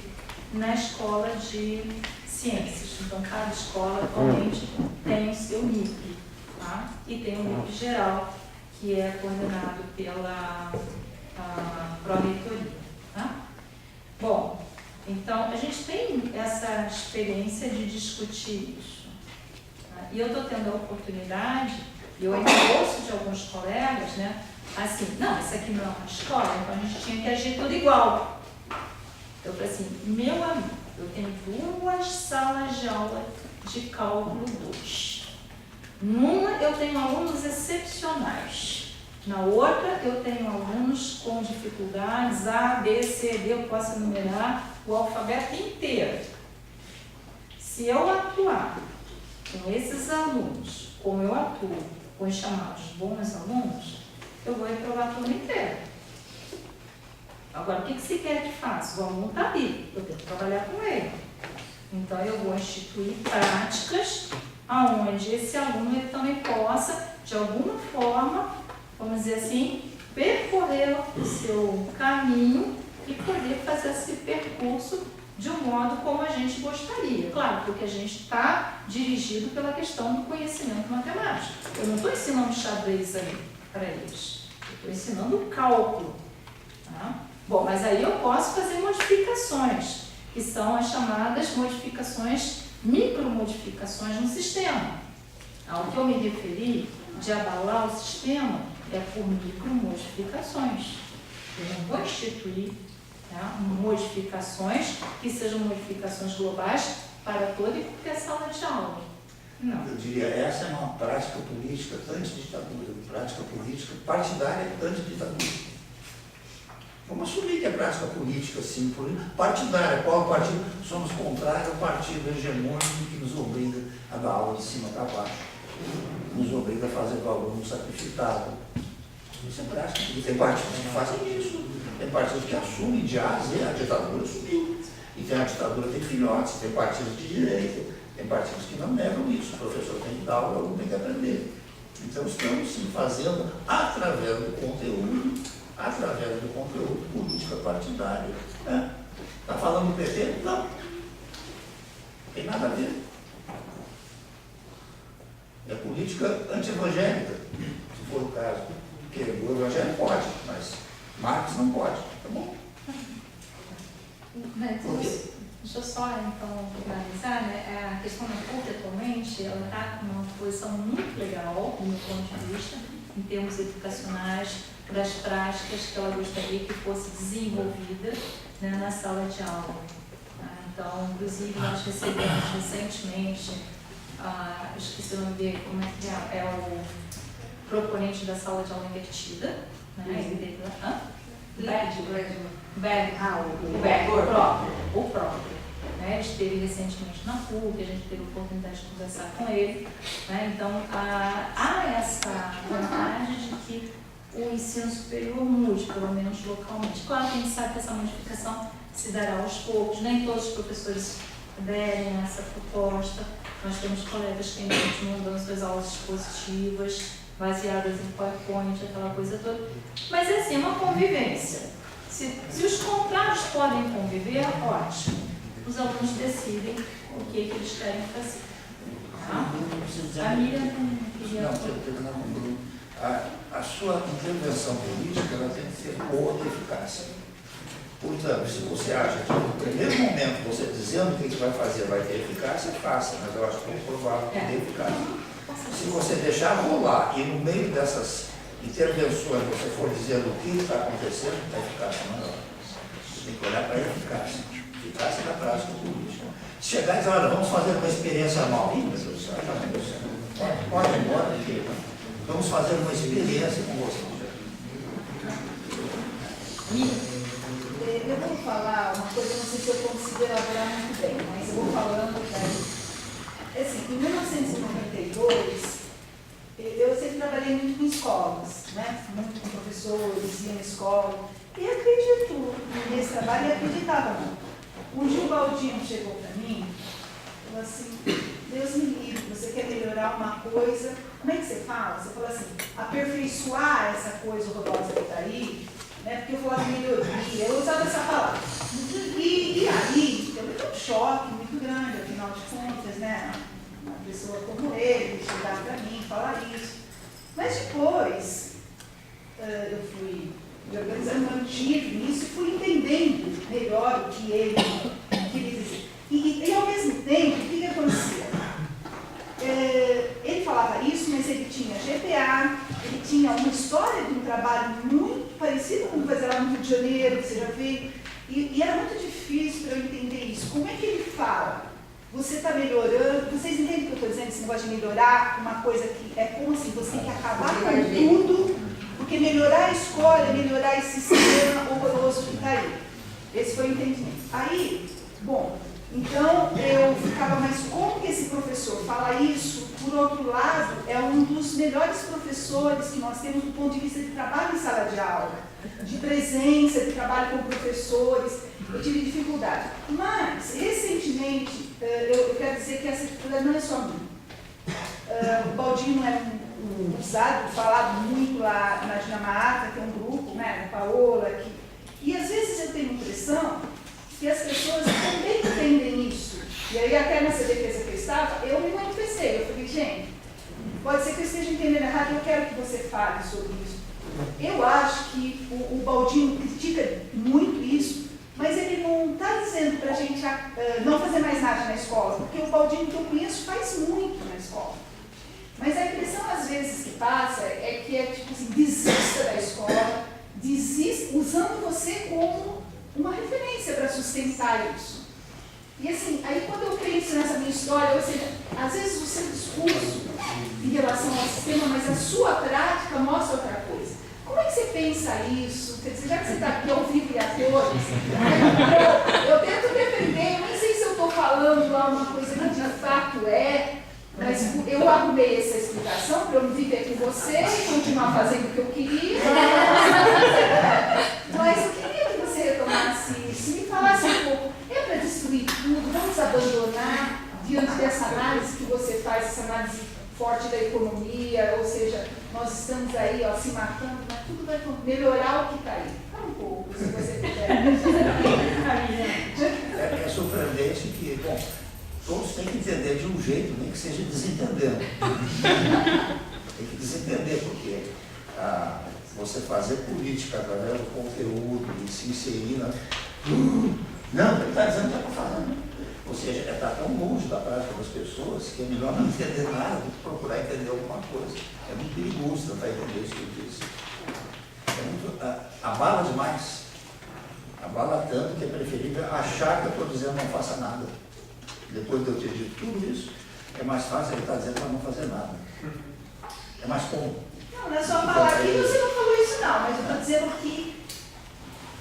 Speaker 2: na escola de ciências. Então, cada escola atualmente tem o seu NIP, tá? E tem o NIP geral, que é coordenado pela Pró-Reitoria, tá? Bom, então, a gente tem essa experiência de discutir isso. Tá? E eu estou tendo a oportunidade, e eu ainda ouço de alguns colegas, né? Assim, não, isso aqui não é uma escola, então a gente tinha que agir tudo igual. Eu falei assim, meu amigo, eu tenho 2 salas de aula de cálculo 2. Numa eu tenho alunos excepcionais, na outra eu tenho alunos com dificuldades A, B, C, D, eu posso enumerar o alfabeto inteiro. Se eu atuar com esses alunos, como eu atuo com os chamados bons alunos, eu vou reprovar a turma inteira. Agora, o que se quer que faça? O aluno está ali, eu tenho que trabalhar com ele. Então, eu vou instituir práticas onde esse aluno ele também possa, de alguma forma, vamos dizer assim, percorrer o seu caminho e poder fazer esse percurso de um modo como a gente gostaria. Claro, porque a gente está dirigido pela questão do conhecimento matemático. Eu não estou ensinando xadrez ali para eles. Eu estou ensinando o cálculo. Tá? Bom, mas aí eu posso fazer modificações, que são as chamadas modificações, micromodificações no sistema. Ao que eu me referi de abalar o sistema é por micromodificações. Eu não vou instituir, tá, modificações que sejam modificações globais para toda e qualquer sala de aula. Não.
Speaker 1: Eu diria, essa é uma prática política anti-ditadura, prática política partidária anti-ditadura. Vamos assumir que é prática política, sim, partidária. Qual partido? Somos contrários ao partido hegemônico que nos obriga a dar aula de cima para baixo. Nos obriga a fazer o aluno sacrificado. Isso é prática política. Tem partidos que fazem isso. Tem partidos que assumem de A a Z, a ditadura subiu. E tem a ditadura, tem filhotes, tem partidos de direita, tem partidos que não negam isso. O professor tem que dar aula, o aluno tem que aprender. Então, estamos sim fazendo, através do conteúdo, política partidária. Está falando do PT? Não. Tem nada a ver. É política anti-evangélica, se for o caso. Porque o evangelho pode, mas Marx não pode. Tá bom?
Speaker 2: Deixa eu só, então, finalizar, né? A questão da PUC atualmente, ela está com uma posição muito legal, do meu ponto de vista, em termos educacionais, das práticas que ela gostaria que fosse desenvolvida, né, na sala de aula. Então, inclusive, nós recebemos recentemente, esqueci o nome dele, como é que é o proponente da sala de aula invertida, né? O próprio. Né? Ele esteve recentemente na PUC, a gente teve a oportunidade de conversar com ele. Né? Então, há essa vontade de que o ensino superior mude, pelo menos localmente. Claro que a gente sabe que essa modificação se dará aos poucos, nem todos os professores aderem a essa proposta. Nós temos colegas que ainda continuam dando suas aulas expositivas, baseadas em PowerPoint, aquela coisa toda. Mas é assim, uma convivência. Se os contrários podem conviver, ótimo. Os alunos decidem o que eles querem fazer. Tá? A Miriam queria...
Speaker 1: A sua intervenção política ela tem que ser boa e eficaz. Portanto, se você acha que no primeiro momento você dizendo o que vai fazer vai ter eficácia, faça, mas eu acho que é provável que tenha eficácia. Se você deixar rolar e no meio dessas intervenções você for dizendo o que está acontecendo, a eficácia não é. Você tem que olhar para a eficácia. Eficácia da prática política. Se chegar e dizer, olha, vamos fazer uma experiência anual, pode ir embora, porque vamos fazer uma experiência com você.
Speaker 3: Eu vou falar uma coisa, não sei se eu consigo elaborar muito bem, mas eu vou falando, né? Assim, em 1992, eu sempre trabalhei muito com escolas, né? Muito com professores, ia na escola. E acredito nesse trabalho e acreditava muito. Um dia o Baldino chegou para mim e falou assim, Deus me livre, você quer melhorar uma coisa, como é que você fala? Você fala assim, aperfeiçoar essa coisa horrorosa que está aí, né? Porque eu falava melhoria, eu usava essa palavra. E aí, eu me um choque muito grande, afinal de contas, né? Uma pessoa como ele chegar para mim e falar isso. Mas depois, eu fui me organizando, mantive nisso e fui entendendo melhor o que ele queria dizer. E ao mesmo tempo, o que acontecia? Ele falava isso, mas ele tinha GPA, ele tinha uma história de um trabalho muito parecido com o que fazia lá no Rio de Janeiro, que você já viu, e era muito difícil para eu entender isso. Como é que ele fala? Você está melhorando, vocês entendem o que eu estou dizendo, esse negócio de melhorar, uma coisa que é como assim, você tem que acabar com tudo, porque melhorar a escola é melhorar esse sistema horroroso que está aí. Esse foi o entendimento. Aí, bom, então eu ficava, mas como que esse professor fala isso? Por outro lado, é um dos melhores professores que nós temos do ponto de vista de trabalho em sala de aula, de presença, de trabalho com professores. Eu tive dificuldade. Mas, recentemente, eu quero dizer que essa dificuldade não é só minha. O Baldino é usado, falado muito lá na Dinamarca, que é um grupo, né, a Paola, e às vezes eu tenho a impressão que as pessoas também entendem isso. E aí, até nessa defesa que eu estava, eu me manifestei. Eu falei, gente, pode ser que eu esteja entendendo errado, eu quero que você fale sobre isso. Eu acho que o Baldino critica muito isso, mas ele não está dizendo para a gente não fazer mais nada na escola, porque o Baldino que eu conheço faz muito na escola. Mas a impressão, às vezes, que passa é que é tipo assim, desista da escola, desista, usando você como uma referência para sustentar isso. E assim, aí quando eu penso nessa minha história, ou seja, às vezes o seu discurso em relação ao sistema, mas a sua prática mostra outra coisa. Como é que você pensa isso? Quer dizer, já que você está aqui ao vivo e a cores, eu tento defender, eu nem sei se eu estou falando lá uma coisa que de fato é, mas eu arrumei essa explicação para eu não viver com você e continuar fazendo o que eu queria. Mas eu queria que você retomasse isso, me falasse um pouco. É para destruir tudo, vamos abandonar diante dessa análise que você faz, essa análise forte da economia, ou seja, nós estamos aí ó, se matando, mas tudo vai melhorar o que está aí. Fala um pouco, se você puder.
Speaker 1: É surpreendente que, bom, todos têm que entender de um jeito, nem que seja desentendendo. Tem que desentender, porque você fazer política através do conteúdo e se inserir na... Não, ele está dizendo que está fazendo. Ou seja, está tão longe da prática das pessoas que é melhor não entender nada do que procurar entender alguma coisa. É muito perigoso tentar entender isso que eu disse. Abala demais. Abala tanto que é preferível achar que eu estou dizendo não faça nada. Depois de eu ter dito tudo isso, é mais fácil ele estar dizendo para não fazer nada. É mais comum.
Speaker 3: Não, não é só falar aqui, você não falou isso não, mas eu estou dizendo que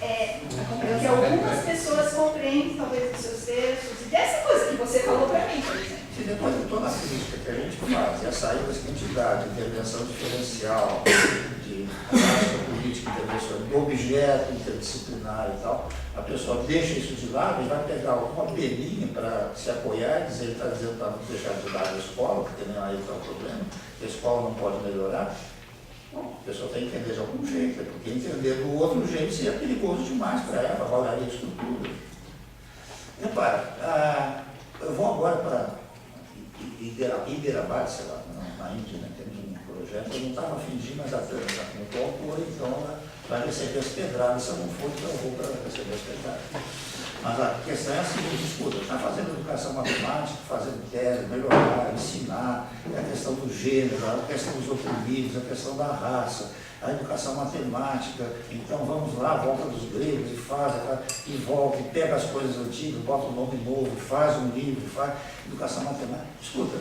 Speaker 3: que algumas pessoas compreendem talvez os seus textos, e dessa coisa que você falou para mim, por exemplo.
Speaker 1: Se depois de toda a crítica que a gente faz, e a saída da entidade, intervenção diferencial, de prática política, intervenção do objeto interdisciplinar e tal, a pessoa deixa isso de lado e vai pegar uma peninha para se apoiar e dizer, ele está dizendo para não deixar de lado a escola, porque nem aí está o problema, que a escola não pode melhorar. Bom, a pessoa tem que entender de algum jeito, porque entender do outro jeito seria perigoso demais para ela, avaliaria a estrutura. Repara, eu vou agora para Hyderabad, sei lá, na Índia, né, temos um projeto, eu não estava fingindo, mas a Tânia está como coautora, então ela vai receber as pedradas, se eu não for, então eu vou para receber as pedradas. Mas a questão é a seguinte, escuta, está fazendo educação matemática, fazendo tese, melhorar, ensinar, a questão do gênero, a questão dos oprimidos, a questão da raça, a educação matemática, então vamos lá, volta dos gregos e faz, e volta, e pega as coisas antigas, bota um nome novo, faz um livro, faz educação matemática. Escuta,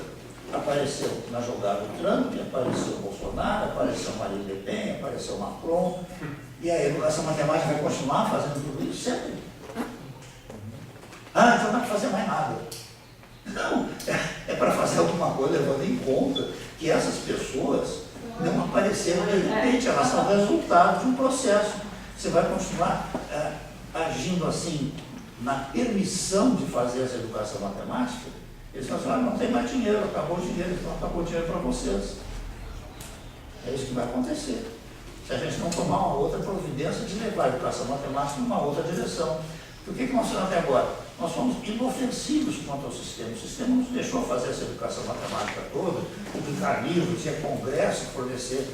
Speaker 1: apareceu na jogada o Trump, apareceu o Bolsonaro, apareceu Marine Le Pen, apareceu o Macron, e a educação matemática vai continuar fazendo tudo isso sempre. Então vai fazer fazer mais nada. Não, é para fazer alguma coisa levando em conta que essas pessoas não apareceram de repente, elas são resultado de um processo. Você vai continuar agindo assim, na permissão de fazer essa educação matemática? Eles falam assim, não tem mais dinheiro, acabou o dinheiro, então acabou o dinheiro para vocês. É isso que vai acontecer. Se a gente não tomar uma outra providência de levar a educação matemática numa outra direção. Por que nós fizemos até agora? Nós fomos inofensivos quanto ao sistema. O sistema nos deixou fazer essa educação matemática toda, publicar livros, ir a congresso, fornecer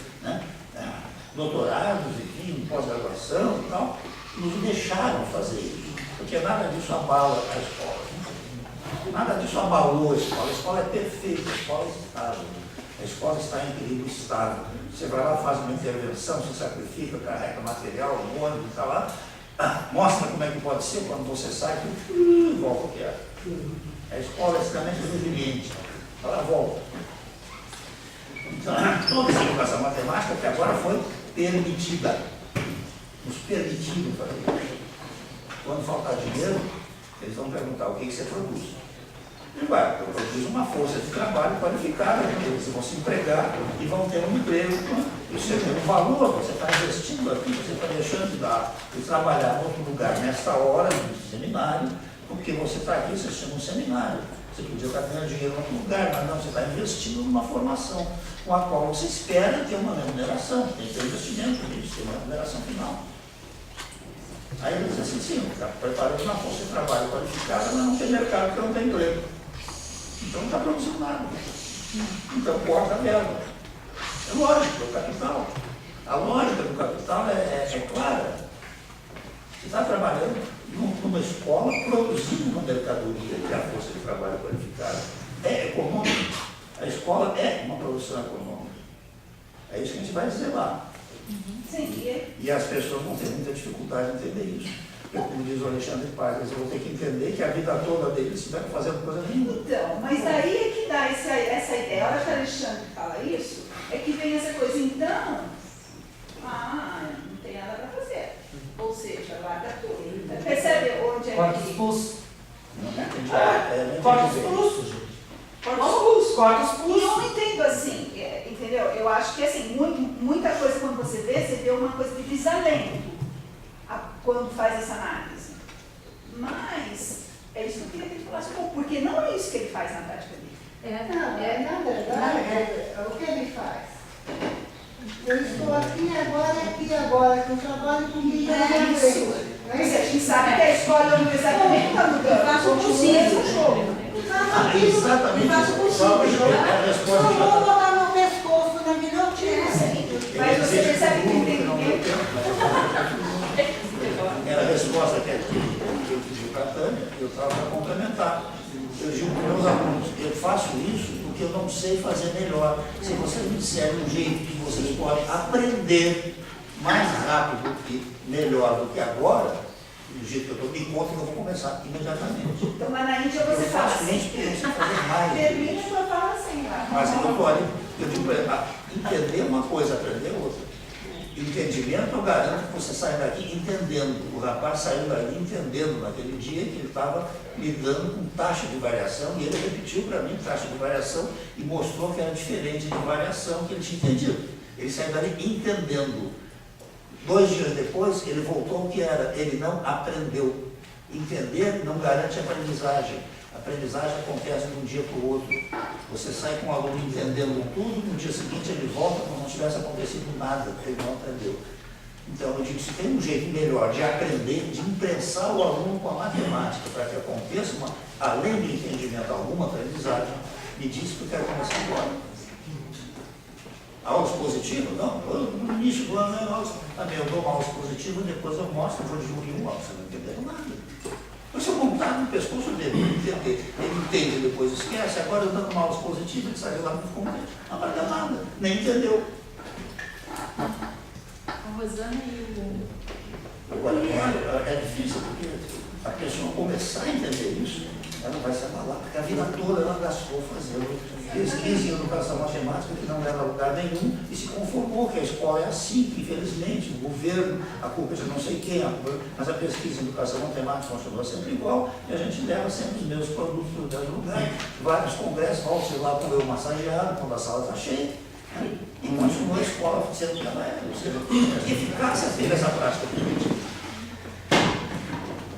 Speaker 1: doutorados, enfim, pós-graduação e tal. Nos deixaram fazer isso, porque nada disso abala a escola. Nada disso abalou a escola. A escola é perfeita, a escola é estável. A escola está em perigo estável. Você vai lá, faz uma intervenção, se sacrifica, carrega material, um ônibus, está lá, mostra como é que pode ser, quando você sai, volta ao que era. A escola é extremamente resiliente, ela volta. Então, toda essa educação matemática até agora foi permitida. Nos permitiram fazer isso. Quando faltar dinheiro, eles vão perguntar o que você produz. E vai, eu produzo uma força de trabalho qualificada, eles vão se empregar e vão ter um emprego. Isso é um valor, você está investindo aqui, você está deixando de trabalhar em outro lugar nessa hora do seminário, porque você está aqui, você chama um seminário. Você podia estar ganhando dinheiro em outro lugar, mas não, você está investindo numa formação com a qual você espera ter uma remuneração, tem que ter investimento nisso, ter uma remuneração final. Aí ele diz assim, sim, está preparando uma força de trabalho qualificada, mas não tem mercado, porque não tem emprego. Então não está produzindo nada. Então corta a verba. É lógico, é o capital. A lógica do capital é clara. Você está trabalhando numa escola produzindo uma mercadoria, que é a força de trabalho qualificada. É econômico. A escola é uma produção econômica. É isso que a gente vai dizer lá.
Speaker 3: Sim,
Speaker 1: E as pessoas vão ter muita dificuldade em entender isso. Porque, como diz o Alexandre Paz, eles vão ter que entender que a vida toda deles estiveram fazendo coisa nenhuma.
Speaker 3: então, mas daí é que dá essa ideia. A hora que o Alexandre fala isso, é que vem essa coisa, então, não tem nada para fazer. Ou seja, larga tudo. Percebe onde é
Speaker 7: Corta os
Speaker 3: que...
Speaker 7: pulsos.
Speaker 1: Não entendi.
Speaker 7: Corta os pulsos, gente. Corta os pulsos, corta os
Speaker 3: E eu
Speaker 7: pulsos.
Speaker 3: não entendo assim, entendeu? Eu acho que assim, muita coisa quando você vê uma coisa de desalento quando faz essa análise. Mas é isso que eu queria que ele falasse um pouco, porque não é isso que ele faz na prática dele.
Speaker 9: Na verdade, o que ele faz? Eu estou aqui agora, que eu trabalho com quem já
Speaker 3: É isso. A gente sabe que a escola e a universidade também não está mudando.
Speaker 9: Eu faço o possível.
Speaker 1: Exatamente.
Speaker 9: Faço o possível.
Speaker 1: É a resposta
Speaker 9: Só
Speaker 1: que
Speaker 9: vou botar meu pescoço na guilhotina.
Speaker 3: Mas você percebe que não tem ninguém.
Speaker 1: Era a resposta que eu pedi para a Tânia, eu estava para complementar. Eu digo para meus alunos, eu faço isso porque eu não sei fazer melhor. Se vocês me disserem um jeito que vocês podem aprender mais rápido e melhor do que agora, do jeito que eu estou, me conta que eu vou começar imediatamente.
Speaker 3: Então, mas na Índia
Speaker 1: Eu
Speaker 3: você fala
Speaker 1: faço isso porque eu
Speaker 3: assim.
Speaker 1: sei fazer mais.
Speaker 3: Termina e eu falo assim, lá.
Speaker 1: Mas eu digo para ele, entender uma coisa, aprender outra. Entendimento, eu garanto que você sai daqui entendendo. O rapaz saiu dali entendendo naquele dia que ele estava lidando com taxa de variação, e ele repetiu para mim taxa de variação e mostrou que era diferente de variação que ele tinha entendido. Ele saiu dali entendendo. 2 dias depois, ele voltou ao que era, ele não aprendeu. Entender não garante aprendizagem. A aprendizagem acontece de um dia para o outro. Você sai com o aluno entendendo tudo, no dia seguinte ele volta como não tivesse acontecido nada, ele não aprendeu. Então eu digo, se tem um jeito melhor de aprender, de imprensar o aluno com a matemática, para que aconteça, além de entendimento, alguma aprendizagem, me diz que eu quero começar agora. Aula expositiva? Não, no início do ano eu dou uma aula expositiva, depois eu mostro, eu vou diluir um aula, você não entendeu nada. Você montar no pescoço dele, ele entende, depois esquece. Agora eu dando uma aula expositiva, ele saiu lá e não ficou contente. Não vai dar nada, nem entendeu.
Speaker 2: A Rosana e o...
Speaker 1: Agora, é difícil porque a pessoa começar a entender isso, ela vai se abalar, porque a vida toda ela gastou fazendo pesquisa em educação matemática que não leva a lugar nenhum e se conformou que a escola é assim, que infelizmente o governo, a culpa é de não sei quem, mas a pesquisa em educação matemática continua sempre igual e a gente leva sempre os mesmos produtos do mesmo lugar. Vários congressos, volte lá com eu massageado, quando a sala está cheia, né? E continua a escola sendo o que ela é, ou seja, que eficácia teve essa prática política.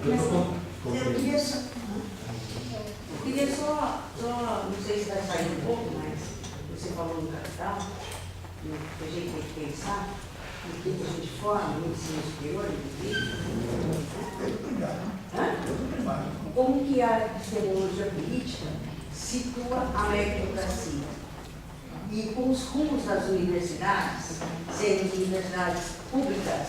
Speaker 4: Eu queria só, não sei se vai sair um pouco, mas você falou no capital, que a gente tem que pensar no que a gente forma no ensino superior, inclusive. Como que a epistemologia política situa a meritocracia? E com os rumos das universidades, sendo universidades públicas,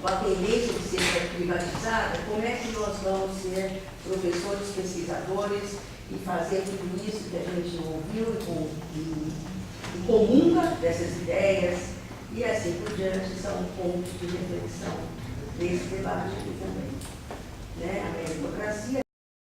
Speaker 4: com a tendência de ser privatizada, como é que nós vamos ser professores, pesquisadores e fazer tudo isso que a gente não ouviu e comunga dessas ideias e assim por diante, são pontos de reflexão desse debate aqui também. Né? A meritocracia